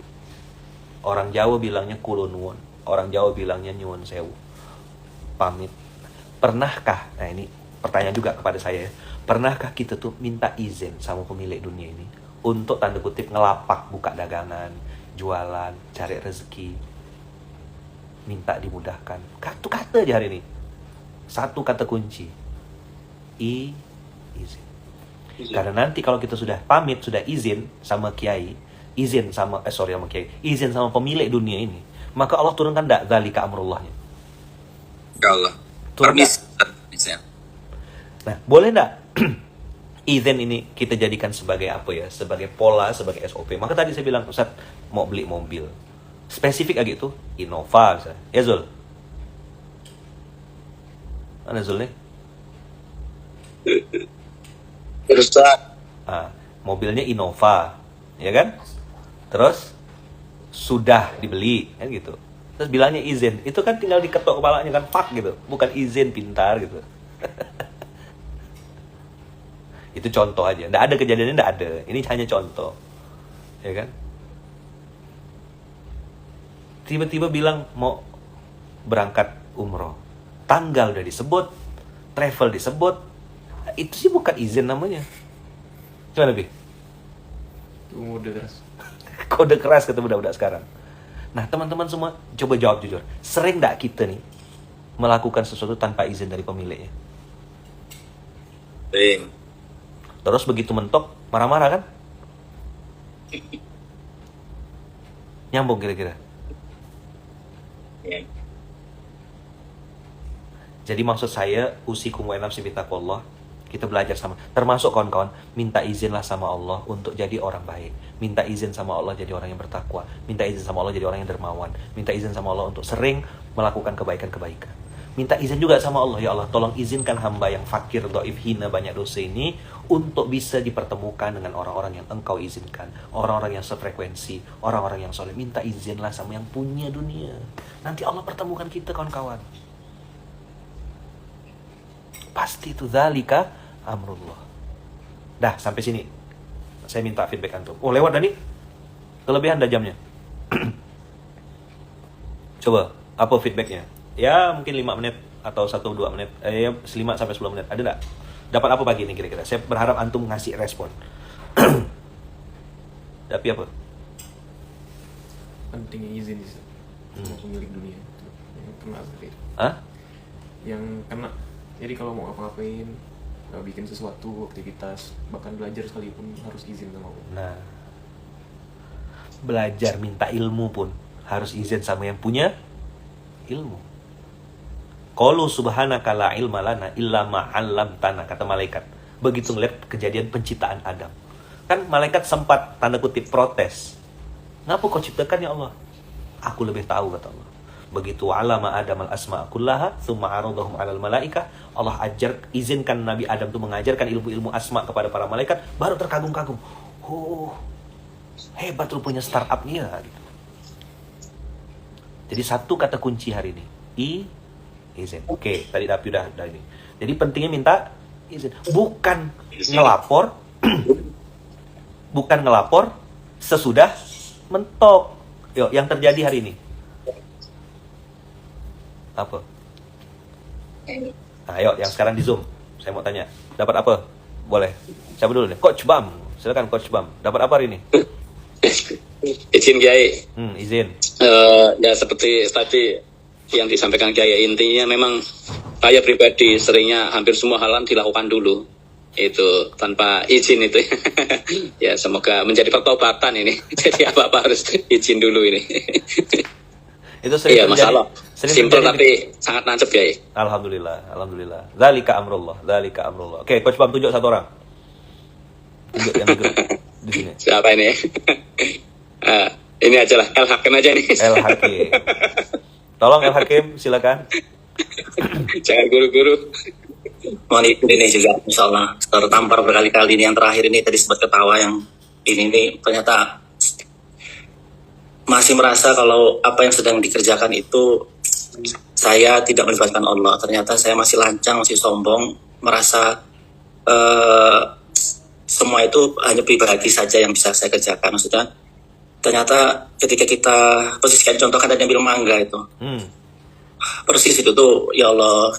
Orang Jawa bilangnya kulon won. Orang Jawa bilangnya nyuwun sewu. Pamit. Pernahkah, nah ini pertanyaan juga kepada saya, pernahkah kita tuh minta izin sama pemilik dunia ini untuk tanda kutip ngelapak, buka dagangan, jualan, cari rezeki, minta dimudahkan? Satu kata aja hari ini, satu kata kunci, izin. Karena nanti kalau kita sudah pamit, sudah izin sama kiai, izin sama izin sama pemilik dunia ini, maka Allah turunkan dzalika amrullahnya. Ya Allah. Permisi. Nah, boleh enggak izin ini kita jadikan sebagai apa ya? Sebagai pola, sebagai SOP. Maka tadi saya bilang, Ustaz, mau beli mobil. Spesifik aja itu, Innova misalnya. Ya Zul? Mana Zul nih? Ustaz. Nah, mobilnya Innova, ya kan? Terus sudah dibeli, kan gitu. Terus bilangnya izin, itu kan tinggal diketok kepalanya kan, pak gitu, bukan izin pintar gitu. Itu contoh aja, nggak ada kejadiannya, nggak ada. Ini hanya contoh, ya kan? Tiba-tiba bilang mau berangkat umroh, tanggal udah disebut, travel disebut, itu sih bukan izin namanya. Gimana Bi? Kode keras. Kode keras kata budak-budak sekarang. Nah teman-teman semua, coba jawab jujur. Sering gak kita nih melakukan sesuatu tanpa izin dari pemiliknya? Sering. Terus begitu mentok, marah-marah kan? Nyambung kira-kira? Ya. Jadi maksud saya, usikum wa nafsi bitaqwallah. Kita belajar sama, termasuk kawan-kawan, minta izinlah sama Allah untuk jadi orang baik. Minta izin sama Allah jadi orang yang bertakwa. Minta izin sama Allah jadi orang yang dermawan. Minta izin sama Allah untuk sering melakukan kebaikan-kebaikan. Minta izin juga sama Allah, ya Allah, tolong izinkan hamba yang fakir, dhaif, hina, banyak dosa ini untuk bisa dipertemukan dengan orang-orang yang Engkau izinkan, orang-orang yang sefrekuensi, orang-orang yang soleh. Minta izinlah sama yang punya dunia. Nanti Allah pertemukan kita, kawan-kawan. Pasti itu dzalika amrullah. Dah, sampai sini. Saya minta feedback antum. Oh, lewat dah nih. Kelebihan dah jamnya. Coba, apa feedbacknya? Ya, mungkin 5 menit atau 1-2 menit. 5 sampai 10 menit. Ada enggak? Dapat apa pagi ini kira-kira? Saya berharap antum ngasih respon. Tapi apa? Pentingnya izin sih. Pemilik dunia. Yang kena seperti itu. Hah? Yang kena. Jadi kalau mau ngapa-ngapain, bikin sesuatu, aktivitas, bahkan belajar sekalipun harus izin sama Allah. Nah, belajar minta ilmu pun harus izin sama yang punya ilmu. Qalu subhanaka la ilma lana illa ma 'allamtana, kata malaikat. Begitu ngeliat kejadian penciptaan Adam. Kan malaikat sempat tanda kutip protes. Ngapa kau ciptakan ya Allah? Aku lebih tahu kata Allah. Begitu alama Adam al-asma' kullaha tsumma 'aradahum 'alal malaikah. Allah izinkan Nabi Adam itu mengajarkan ilmu-ilmu asma kepada para malaikat, baru terkagum-kagum. Oh, hebat rupanya startupnya gitu. Jadi satu kata kunci hari ini, izin. Oke, tadi Dapi udah ini. Jadi pentingnya minta izin, bukan ngelapor, bukan ngelapor sesudah mentok. Yuk, yang terjadi hari ini apa? Ayo, yang sekarang di Zoom, saya mau tanya, dapat apa? Boleh. Siapa dulu nih? Coach Bam, silakan Coach Bam. Dapat apa hari ini? Izin Kiai. Izin. Ya seperti tadi yang disampaikan Kiai, intinya memang saya pribadi seringnya hampir semua halan dilakukan dulu itu tanpa izin itu. Ya semoga menjadi pertobatan ini. Jadi apa harus izin dulu ini. Itu sering iya, masalah. Simpel tapi sangat nancep ya. Alhamdulillah. Dzalika amrullah. Oke, Coach Bam tunjuk satu orang. Tunjuk yang di sini. Siapa ini? Ini aja lah, El Hakim aja nih. El Hakim. Tolong El Hakim, silakan. Jangan guru-guru. Mohon ini juga, insya Allah tertampar berkali-kali ini. Yang terakhir ini tadi sempat ketawa, yang ini ternyata masih merasa kalau apa yang sedang dikerjakan itu saya tidak melibatkan Allah. Ternyata saya masih lancang, masih sombong, merasa semua itu hanya pribadi saja yang bisa saya kerjakan. Maksudnya ternyata ketika kita posisikan, contoh kan ada yang bilang mangga itu, persis itu tuh, ya Allah,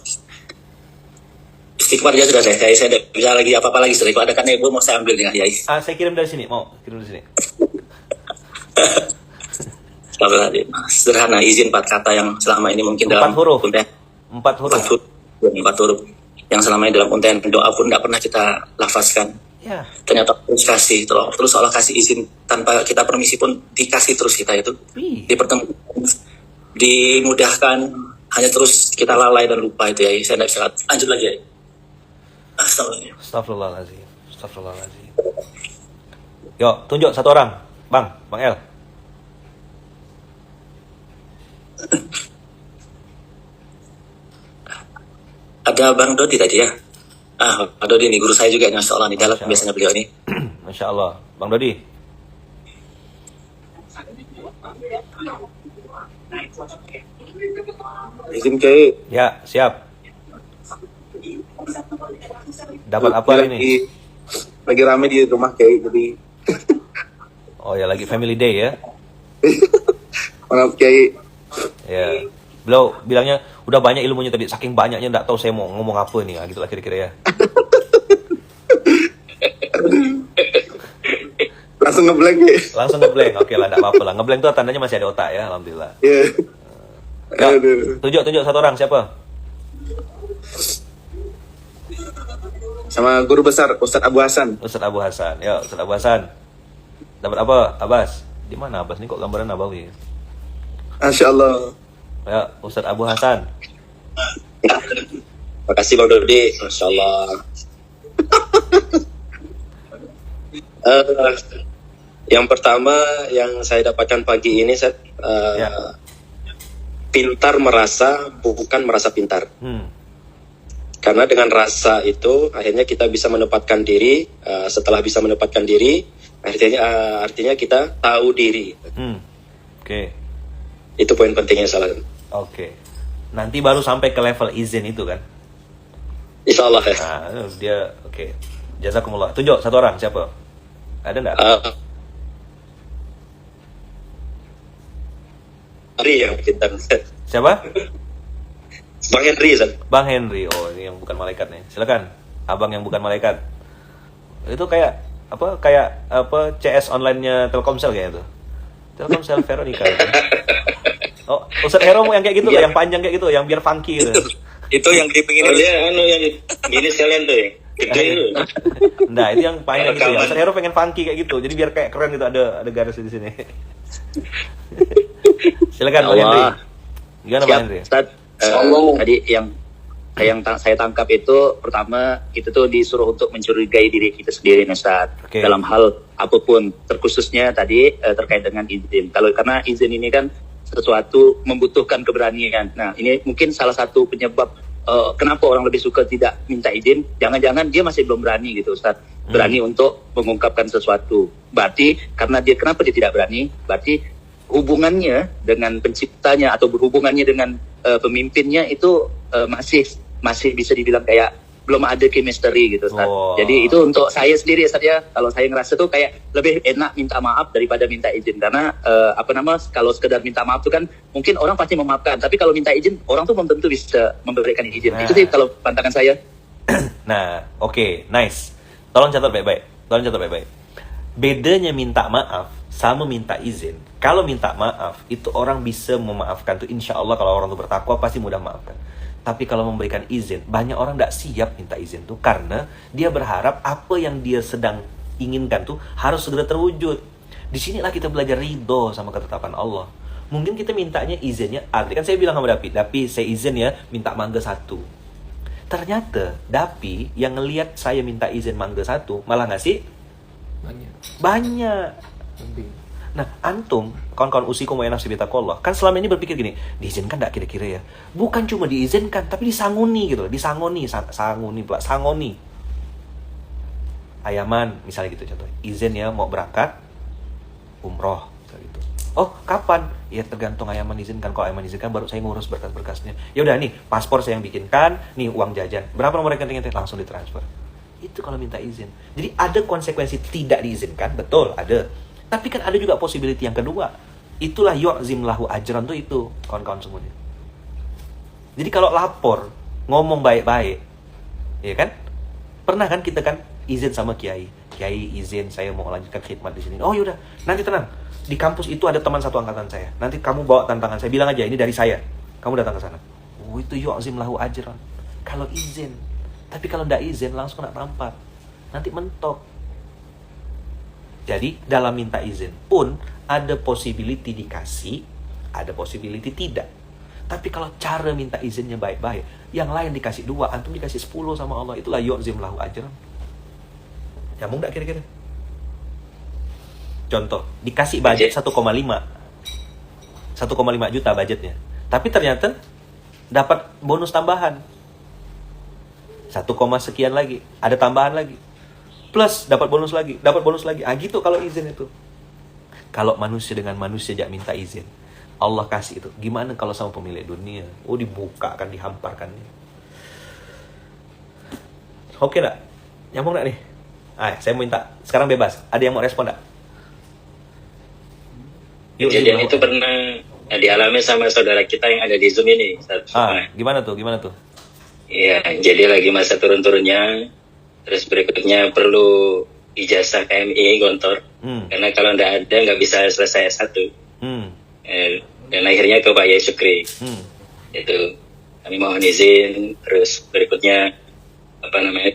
istighfar aja sudah saya tidak bisa lagi apa-apa lagi. Sudah, kalau ada kan ibu mau saya ambil nih, ya. Saya kirim dari sini, kirim dari sini. Sederhana, izin 4 kata yang selama ini mungkin 4 dalam huruf. konten 4 huruf. 4 huruf yang selama ini dalam konten doa pun tidak pernah kita lafazkan. Ya. Ternyata terus kasih, terus Allah kasih izin tanpa kita permisi pun dikasih terus kita itu. Dipertemukan, dimudahkan, hanya terus kita lalai dan lupa itu ya. Saya tidak bisa lanjut lagi ya. Astagfirullahaladzim. Yuk, tunjuk satu orang. Bang El. Ada Bang Dodi tadi ya. Pak Dodi ini guru saya juga, Masya Allah, di dalam biasanya beliau ini. Masya Allah. Bang Dodi. Izin Kiai. Ya, siap. Dapat apa hari ini? Lagi rame di rumah Kiai, jadi. Oh ya, lagi family day ya. Maaf Kiai. Ya. Beliau bilangnya udah banyak ilmunya tadi, saking banyaknya nggak tahu saya mau ngomong apa nih, gitu lah kira-kira ya. Langsung ngeblank ya. Oke lah, nggak apa-apa lah. Ngeblank itu tandanya masih ada otak ya, alhamdulillah. Iya. Tunjuk satu orang, siapa? Sama guru besar Ustadz Abu Hasan. Ya, Ustadz Abu Hasan. Dapat apa, Abbas? Di mana Abbas? Ini kok gambaran Nabawi? Masya Allah. Ya, Ustadz Abu Hasan. Makasih Bang Dodi, Masya Allah. Yang pertama yang saya dapatkan pagi ini, pintar merasa, bukan merasa pintar. Karena dengan rasa itu akhirnya kita bisa menempatkan diri. Setelah bisa menempatkan diri, artinya kita tahu diri. Oke. Itu poin pentingnya salah. Oke. Nanti baru sampai ke level izin itu kan? Insya Allah ya. Nah, dia oke. Jazakumullah. Tunjuk satu orang, siapa? Ada nggak? Henry yang pintar. Siapa? Bang Henry, Zan. Bang Henry. Oh, ini yang bukan malaikat nih. Silakan. Abang yang bukan malaikat. Itu kayak apa CS online-nya Telkomsel kayak itu. Telkomsel Veronica itu. Oh, Ustadz Hero yang kayak gitu, yang panjang kayak gitu, yang biar funky gitu. Itu yang dipingin Dia yang ini sekalian tuh ya. Gede itu. Nah, itu yang panjang gitu ya. Ustadz Hero pengen funky kayak gitu. Jadi biar kayak keren gitu, ada garis di sini. Silakan Bang Henry. Gimana Bang Henry? Tadi yang saya tangkap itu pertama itu tuh disuruh untuk mencurigai diri kita sendiri, Ustaz. Oke. Dalam hal apapun, terkhususnya tadi terkait dengan izin. Karena izin ini kan sesuatu membutuhkan keberanian. Nah, ini mungkin salah satu penyebab kenapa orang lebih suka tidak minta izin. Jangan-jangan dia masih belum berani gitu, Ustaz. Berani untuk mengungkapkan sesuatu. Berarti karena kenapa dia tidak berani? Berarti hubungannya dengan penciptanya atau berhubungannya dengan pemimpinnya itu masih bisa dibilang kayak belum ada chemistry gitu, Ustaz. Oh. Jadi itu untuk saya sendiri, Ustaz, ya. Kalau saya ngerasa tuh kayak lebih enak minta maaf daripada minta izin. Karena kalau sekedar minta maaf tuh kan mungkin orang pasti memaafkan, tapi kalau minta izin orang tuh belum tentu bisa memberikan izin. Nah. Itu sih kalau pandangan saya. Nah, oke, nice. Tolong catat baik-baik. Bedanya minta maaf sama minta izin. Kalau minta maaf, itu orang bisa memaafkan tuh. Insya Allah kalau orang itu bertakwa pasti mudah maafkan. Tapi kalau memberikan izin, banyak orang tidak siap minta izin tuh. Karena dia berharap apa yang dia sedang inginkan tuh harus segera terwujud. Disinilah kita belajar ridho sama ketetapan Allah. Mungkin kita mintanya izinnya, arti kan saya bilang sama Dapi saya izin ya, minta mangga 1. Ternyata Dapi yang ngelihat saya minta izin mangga 1 malah ngasih banyak. Lebih. Nah, antum, kawan-kawan usikum wa nafsi bitaqwallah, kan selama ini berpikir gini, diizinkan enggak kira-kira ya? Bukan cuma diizinkan, tapi disangoni gitu loh, disangoni. Ayaman, misalnya gitu contoh. Izin ya mau berangkat umroh gitu. Oh, kapan? Ya tergantung Ayaman izinkan. Kalau Ayaman izinkan baru saya ngurus berkas-berkasnya. Ya udah nih, paspor saya yang bikinkan, nih uang jajan. Berapa nomor rekening ente? Langsung ditransfer. Itu kalau minta izin. Jadi ada konsekuensi tidak diizinkan, betul, ada. Tapi kan ada juga possibility yang kedua. Itulah yu'zim lahu ajran tuh itu, kawan-kawan semuanya. Jadi kalau lapor, ngomong baik-baik, ya kan? Pernah kan kita kan izin sama kiai. Kiai izin saya mau melanjutkan khidmat di sini. Oh yaudah, nanti tenang. Di kampus itu ada teman satu angkatan saya. Nanti kamu bawa tantangan saya, bilang aja ini dari saya. Kamu datang ke sana. Oh itu yu'zim lahu ajran. Kalau izin. Tapi kalau tidak izin langsung kena tampar. Nanti mentok. Jadi dalam minta izin pun ada possibility dikasih, ada possibility tidak. Tapi kalau cara minta izinnya baik-baik, yang lain dikasih 2, antum dikasih 10 sama Allah, itulah yu'zim lahu ajran. Nyambung gak kira-kira? Contoh, dikasih budget 1,5 juta budgetnya. Tapi ternyata dapat bonus tambahan 1, sekian lagi, ada tambahan lagi. Plus dapat bonus lagi. Gitu kalau izin itu. Kalau manusia dengan manusia jak minta izin, Allah kasih itu. Gimana kalau sama pemilik dunia? Oh dibukakan, dihamparkan. Oke enggak? Nyambung enggak nih? Saya mau minta. Sekarang bebas. Ada yang mau respon enggak? Kejadian itu pernah dialami sama saudara kita yang ada di Zoom ini. Gimana tuh? Iya, jadi lagi masa turun-turunnya. Terus berikutnya perlu ijazah KMI Gontor. Karena kalau nggak bisa selesai S1. Dan akhirnya ke Pak Yai Syukri. Itu kami mohon izin. Terus berikutnya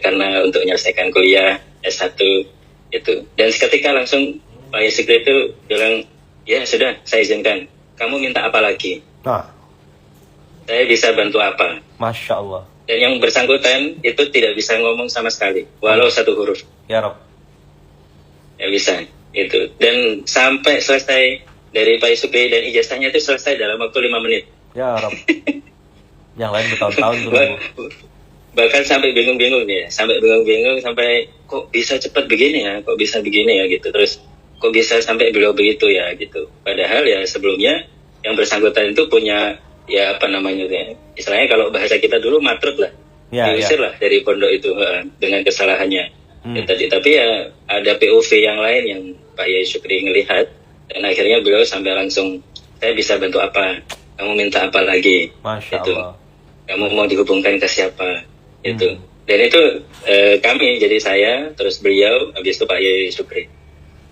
karena untuk menyelesaikan kuliah S1 itu. Dan seketika langsung Pak Yai Syukri itu bilang, ya sudah saya izinkan. Kamu minta apa lagi? Saya bisa bantu apa? Masya Allah. Dan yang bersangkutan itu tidak bisa ngomong sama sekali, walau 1 huruf. Ya Rob. Ya bisa, itu. Dan sampai selesai dari Pak Yusukri dan ijazahnya itu selesai dalam waktu 5 menit. Ya Rob. Yang lain bertahun-tahun tuh. Bahkan sampai bingung-bingung ya, sampai kok bisa cepat begini ya, gitu. Terus kok bisa sampai beliau begitu ya gitu. Padahal ya sebelumnya yang bersangkutan itu punya istilahnya kalau bahasa kita dulu matrut lah, diusir lah dari pondok itu dengan kesalahannya tadi. Tapi ya ada POV yang lain yang Pak Yai Syukri ngelihat dan akhirnya beliau sampai langsung, saya bisa bantu apa, kamu minta apa lagi, Masya itu Allah. kamu mau dihubungkan ke siapa itu. Dan itu kami, jadi saya terus beliau, habis itu Pak Yai Syukri.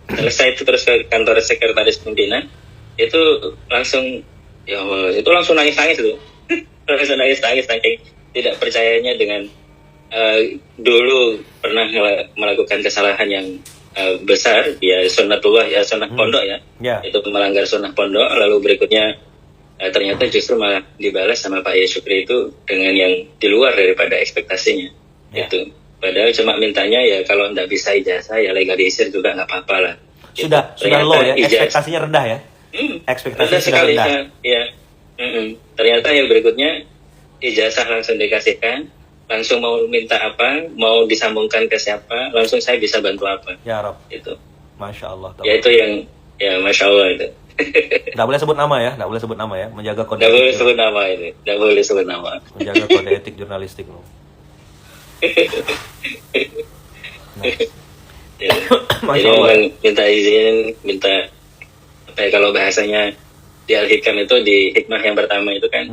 Selesai itu terus ke kantor sekretaris pimpinan, itu langsung ya Allah, itu langsung nangis-nangis tuh. Langsung nangis-nangis saking tidak percayanya dengan dulu pernah melakukan kesalahan yang besar, ya sunnatullah, ya sunnah pondok ya. Itu melanggar sunnah pondok, lalu berikutnya ternyata justru malah dibalas sama Pak Yaya Syukri itu dengan yang di luar daripada ekspektasinya. Ya. Itu padahal cuma mintanya ya kalau nggak bisa ijazah ya legalisir juga nggak apa-apa lah. Sudah Ternyata low ya, ijazah- ekspektasinya rendah ya. Ekspektasinya rendah sudah sekali rendah. ya. Ternyata yang berikutnya ijazah langsung dikasihkan, langsung mau minta apa, mau disambungkan ke siapa, langsung saya bisa bantu apa. Ya Rob, Itu. Masya Allah. Ya itu yang ya Masya Allah itu. Nggak boleh sebut nama ya, nggak boleh sebut nama ya. Menjaga kode Nggak boleh etik, sebut nama itu, nggak boleh sebut nama. menjaga kode etik jurnalistik loh. Ya. Masya Jadi Allah. memang minta izin, minta apa ya, kalau bahasanya di Al-Hikam itu di hikmah yang pertama itu kan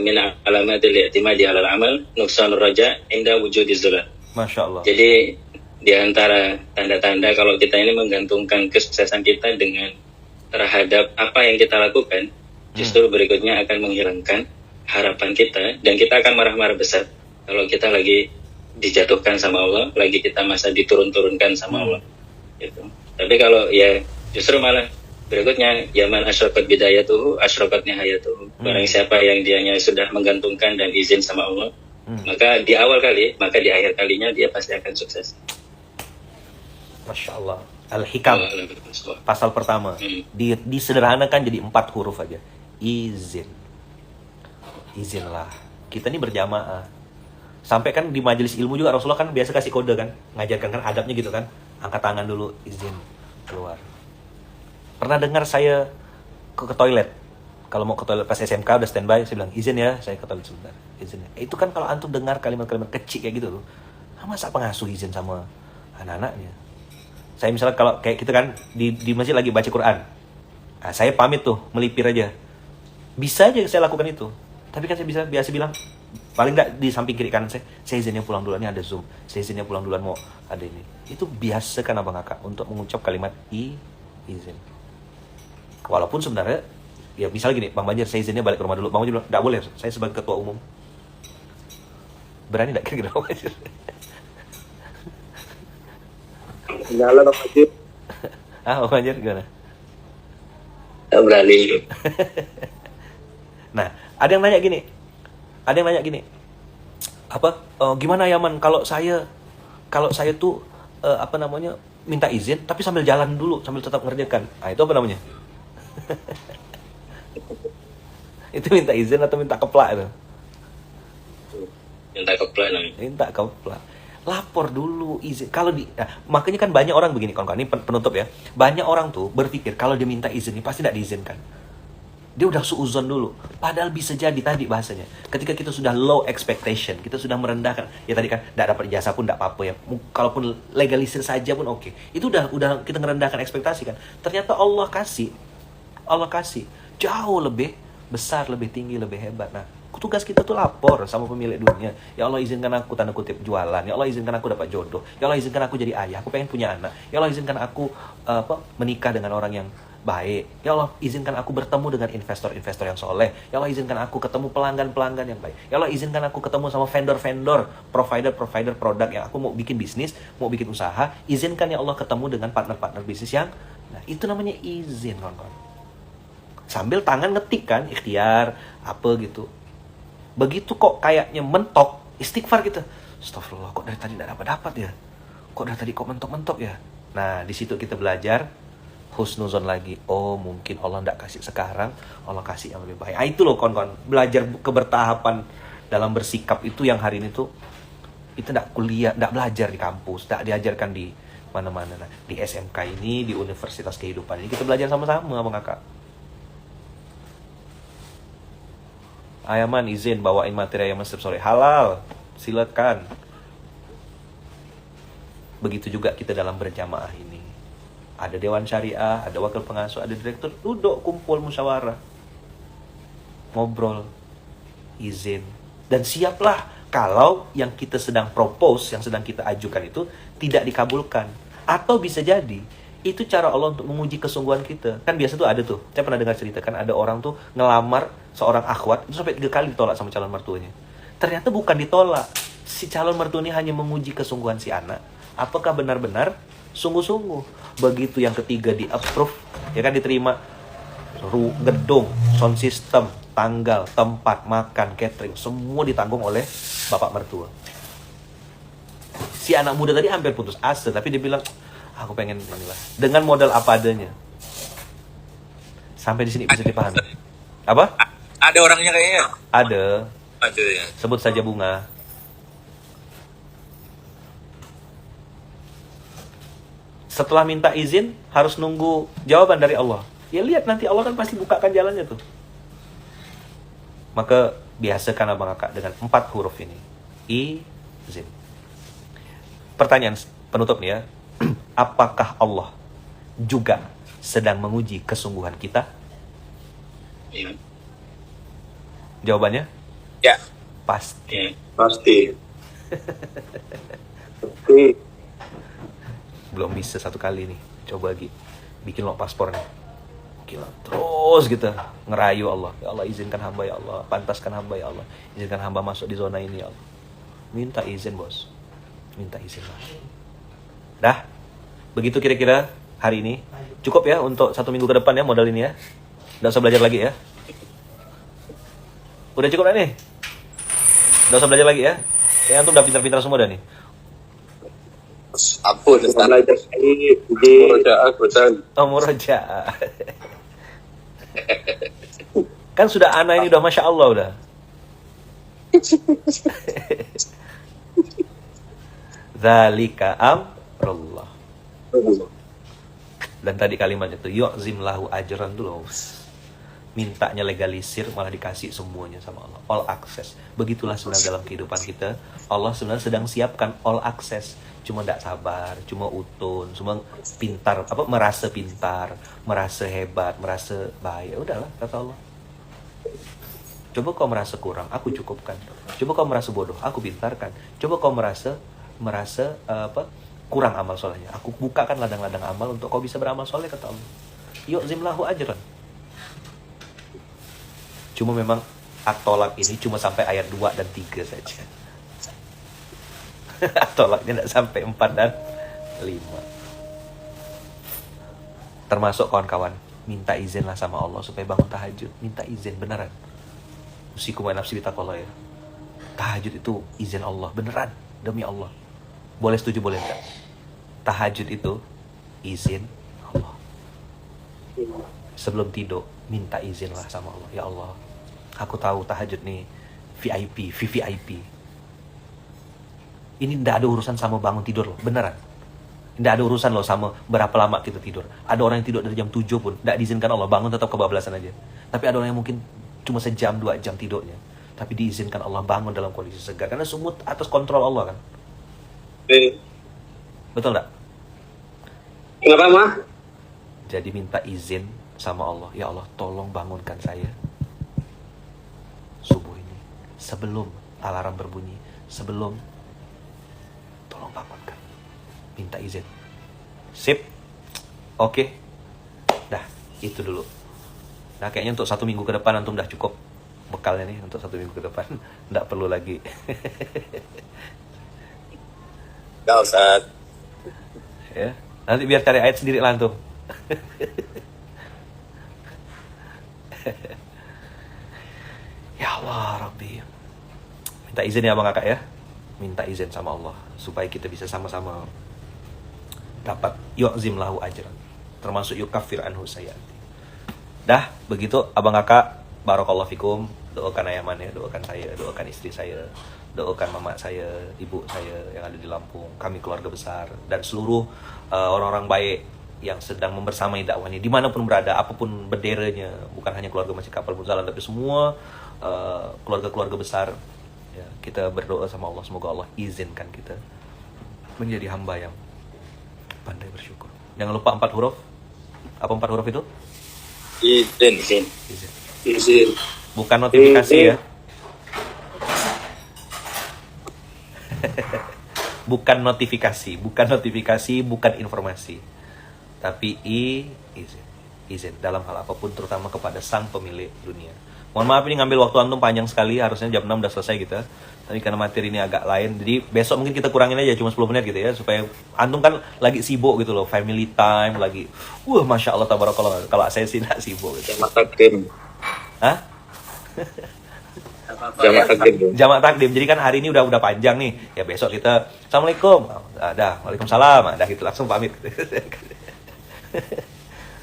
min alamatil i'timadi 'alal amal nuqsanur raja inda wujudiz zulal. Masya Allah. Jadi di antara tanda-tanda kalau kita ini menggantungkan kesuksesan kita dengan terhadap apa yang kita lakukan, justru berikutnya akan menghilangkan harapan kita dan kita akan marah-marah besar kalau kita lagi dijatuhkan sama Allah, lagi kita masa diturun-turunkan sama Allah. Gitu. Tapi kalau ya justru malah berikutnya yaman asyraqat bidayatuhu asyraqat nihayatuhu. Barang siapa yang dianya sudah menggantungkan dan izin sama Allah, maka di awal kali, maka di akhir kalinya dia pasti akan sukses. Masya Allah. Al-Hikam, pasal pertama. Disederhanakan jadi 4 huruf aja. Izin. Izinlah. Kita ini berjamaah. Sampai kan di majelis ilmu juga Rasulullah kan biasa kasih kode kan. Ngajarkan kan adabnya gitu kan. Angkat tangan dulu, izin. Keluar. Pernah dengar saya ke toilet. Kalau mau ke toilet pas SMK udah standby, saya bilang, izin ya, saya ke toilet sebentar. Izin ya. Itu kan kalau antum dengar kalimat-kalimat kecil kayak gitu tuh. Masa pengasuh izin sama anak-anaknya? Saya misalnya kalau kayak kita kan di masjid lagi baca Quran, nah, saya pamit tuh melipir aja, bisa aja saya lakukan itu. Tapi kan saya biasa bilang paling nggak di samping kiri kanan saya izinnya pulang duluan, ini ada Zoom, saya izinnya pulang duluan mau ada ini. Itu biasa kan abang kakak untuk mengucap kalimat izin. Walaupun sebenarnya ya misalnya gini, Bang Banjir saya izinnya balik ke rumah dulu, Bang Banjir bilang nggak boleh, saya sebagai ketua umum berani nggak kira-kira Bang Banjir? Nyala Bang Banjir. Bang Banjir gimana? Nggak berani. Nah, ada yang nanya gini, apa? Gimana Yaman kalau saya tuh minta izin tapi sambil jalan dulu, sambil tetap ngerjakan. Nah, itu apa namanya? Itu minta izin atau minta keplak itu? Minta keplak namanya. Minta keplak. Lapor dulu izin. Kalau makanya kan banyak orang begini, kawan-kawan. Ini penutup ya. Banyak orang tuh berpikir kalau dia minta izin ini pasti tidak diizinkan. Dia udah suuzon dulu. Padahal bisa jadi tadi bahasanya. Ketika kita sudah low expectation, kita sudah merendahkan. Ya tadi kan tidak dapat ijazah pun tidak apa-apa ya. Kalaupun legalisir saja pun oke. Itu udah kita merendahkan ekspektasi kan. Ternyata Allah kasih jauh lebih besar, lebih tinggi, lebih hebat. Nah, tugas kita tuh lapor sama pemilik dunia. Ya Allah izinkan aku tanda kutip jualan. Ya Allah izinkan aku dapat jodoh. Ya Allah izinkan aku jadi ayah. Aku pengen punya anak. Ya Allah izinkan aku menikah dengan orang yang baik. Ya Allah izinkan aku bertemu dengan investor-investor yang soleh. Ya Allah izinkan aku ketemu pelanggan-pelanggan yang baik. Ya Allah izinkan aku ketemu sama vendor-vendor, provider produk yang aku mau bikin bisnis, mau bikin usaha. Izinkan ya Allah ketemu dengan partner-partner bisnis yang, nah itu namanya izin kawan-kawan. Sambil tangan ngetik kan, ikhtiar apa gitu. Begitu kok kayaknya mentok, istighfar kita. Astagfirullah, kok dari tadi tidak dapat ya? Kok dari tadi kok mentok-mentok ya? Nah, di situ kita belajar husnuzon lagi. Oh, mungkin Allah tidak kasih sekarang, Allah kasih yang lebih baik. Ah, itu loh kawan-kawan, belajar kebertahapan dalam bersikap itu yang hari ini tuh itu tidak kuliah, tidak belajar di kampus, tidak diajarkan di mana-mana. Nah, di SMK ini, di Universitas Kehidupan ini kita belajar sama-sama, Abang Kakak. Ayaman izin bawain materi Ayaman setiap sore. Halal, silakan. Begitu juga kita dalam berjamaah ini. Ada dewan syariah, ada wakil pengasuh, ada direktur. Duduk, kumpul, musyawarah. Ngobrol. Izin. Dan siaplah kalau yang kita sedang propose, yang sedang kita ajukan itu tidak dikabulkan. Atau bisa jadi itu cara Allah untuk menguji kesungguhan kita. Kan biasa tuh ada tuh, saya pernah dengar cerita kan, ada orang tuh ngelamar seorang akhwat itu sampai 3 kali ditolak sama calon mertuanya. Ternyata bukan ditolak, si calon mertua ini hanya menguji kesungguhan si anak, apakah benar-benar sungguh-sungguh. Begitu yang ketiga di approve, ya kan, diterima, gedung, sound system, tanggal, tempat makan, catering, semua ditanggung oleh bapak mertua. Si anak muda tadi hampir putus asa, tapi dia bilang, aku pengen inilah, dengan modal apa adanya. Sampai di sini bisa dipahami. Apa? Ada orangnya kayaknya. Ada. Ada ya. Sebut saja Bunga. Setelah minta izin, harus nunggu jawaban dari Allah. Ya lihat nanti Allah kan pasti bukakan jalannya tuh. Maka biasakan abang kakak dengan 4 huruf ini. Izin. Pertanyaan penutup nih ya. Apakah Allah juga sedang menguji kesungguhan kita? Ya. Jawabannya? Ya. Pasti. Ya. Pasti. Pasti. Belum bisa satu kali nih. Coba lagi. Bikin lo paspor nih. Gila. Terus gitu. Ngerayu Allah. Ya Allah izinkan hamba ya Allah. Pantaskan hamba ya Allah. Izinkan hamba masuk di zona ini ya Allah. Minta izin bos. Minta izin lah. Dah. Begitu kira-kira hari ini. Cukup ya untuk 1 minggu ke depan ya modal ini ya. Nggak usah belajar lagi ya. Udah cukup nih? Nggak usah belajar lagi ya. Ya antum udah pintar-pintar semua dah nih. Ampun, Ustaz. Belajar di Murojaah Quran. Oh, murojaah. Kan sudah anak ini udah Masya Allah udah. Zalika amrullah. Dan tadi kalimatnya tuh yu'zim lahu ajran tuh loh. Mintanya legalisir malah dikasih semuanya sama Allah. All access. Begitulah sebenarnya dalam kehidupan kita. Allah sebenarnya sedang siapkan all access. Cuma tidak sabar, cuma utun, cuma pintar, merasa pintar, merasa hebat, merasa baik. Udahlah kata Allah. Coba kau merasa kurang, aku cukupkan. Coba kau merasa bodoh, aku pintarkan. Coba kau merasa kurang amal solehnya, aku bukakan ladang-ladang amal untuk kau bisa beramal soleh kata Allah. Yu'zim lahu ajran. Cuma memang at-tolak ini cuma sampai ayat 2 dan 3 saja. Tolaknya tidak sampai 4 dan 5. Termasuk kawan-kawan, minta izin lah sama Allah supaya bangun tahajud. Minta izin beneran. Usikum wa nafsi bitaqwallah ya. Tahajud itu izin Allah beneran, demi Allah. Boleh setuju boleh enggak? Tahajud itu izin Allah. Sebelum tidur minta izin lah sama Allah. Ya Allah, aku tahu tahajud nih VIP, VVIP. Ini tidak ada urusan sama bangun tidur loh, beneran. Tidak ada urusan loh sama berapa lama kita tidur. Ada orang yang tidur dari jam 7 pun tidak diizinkan Allah, bangun tetap kebablasan aja. Tapi ada orang yang mungkin cuma sejam 2 jam tidurnya, tapi diizinkan Allah bangun dalam kondisi segar. Karena semua atas kontrol Allah kan. Betul nggak? Kenapa, Mah? Jadi minta izin sama Allah. Ya Allah, tolong bangunkan saya subuh ini. Sebelum alarm berbunyi. Sebelum, tolong bangunkan. Minta izin. Sip. Oke. Dah, itu dulu. Nah, kayaknya untuk 1 minggu ke depan antum udah cukup bekalnya nih untuk 1 minggu ke depan. Nggak perlu lagi. Enggak, Ustaz. Ya. Nanti biar cari ayat sendiri lah antum. Ya Allah Rabbi. Minta izin ya Bang Kakak ya. Minta izin sama Allah supaya kita bisa sama-sama dapat yu'zim lahu ajran, termasuk yukaffir anhu sayyi'ati. Dah, begitu Abang Kakak, barakallahu fikum. Doakan Ayaman ya, doakan saya, doakan istri saya, doakan mama saya, ibu saya yang ada di Lampung, kami keluarga besar dan seluruh orang-orang baik yang sedang membersamai dakwah ini dimanapun berada, apapun benderanya, bukan hanya keluarga Masjid Kapal Munzalan tapi semua keluarga-keluarga besar ya, kita berdoa sama Allah semoga Allah izinkan kita menjadi hamba yang pandai bersyukur. Jangan lupa 4 huruf. Apa 4 huruf itu? Izin. Izin. Bukan notifikasi ya. Bukan notifikasi, bukan informasi. Tapi izin. Izin dalam hal apapun, terutama kepada sang pemilik dunia. Mohon maaf ini ngambil waktu antum panjang sekali, harusnya jam 6 udah selesai gitu. Tapi karena materi ini agak lain, jadi besok mungkin kita kurangin aja cuma 10 menit gitu ya, supaya antum kan lagi sibuk gitu loh, family time lagi. Masya Allah tabarakallah. Kalau saya sih nggak sibuk gitu. Jamak takdim. Hah? Jamak takdim. Jamak takdim. Jadi kan hari ini udah panjang nih. Ya besok kita Assalamualaikum. Dah, Waalaikumsalam. Dah gitu langsung pamit.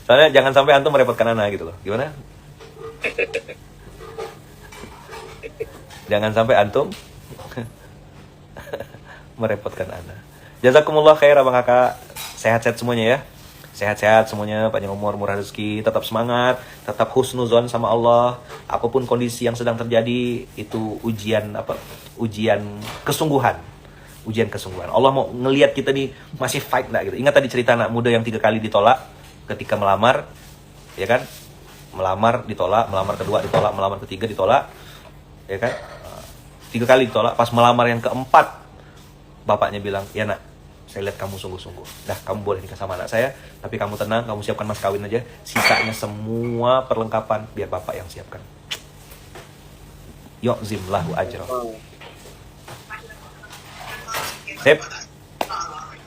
Soalnya jangan sampai antum merepotkan ana gitu loh. Gimana? Jangan sampai antum merepotkan ana. Jazakumullah khair abang kakak. Sehat-sehat semuanya ya. Sehat-sehat semuanya, panjang umur, murah rezeki, tetap semangat, tetap husnuzon sama Allah. Apapun kondisi yang sedang terjadi, itu ujian ujian kesungguhan. Ujian kesungguhan. Allah mau ngelihat kita nih masih fight enggak gitu. Ingat tadi cerita anak muda yang 3 kali ditolak ketika melamar, ya kan? Melamar ditolak, melamar kedua ditolak, melamar ketiga ditolak, ya kan? 3 kali ditolak. Pas melamar yang keempat, bapaknya bilang, ya nak, saya lihat kamu sungguh-sungguh. Dah, kamu boleh nikah sama anak saya, tapi kamu tenang, kamu siapkan mas kawin aja. Sisanya semua perlengkapan biar bapak yang siapkan. Yu'zim lahu ajra. Sip.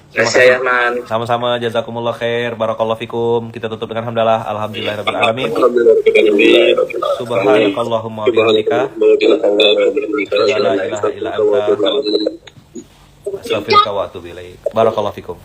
Terima kasih. Sama-sama, jazakumullah khair, barakallahu fikum. Kita tutup dengan hamdalah, alhamdulillahirabbil alamin. Subhanakallahumma wa bihamdika, la ilaha illa anta, astaghfiruka wa atubu ilaik. Barakallahu fikum.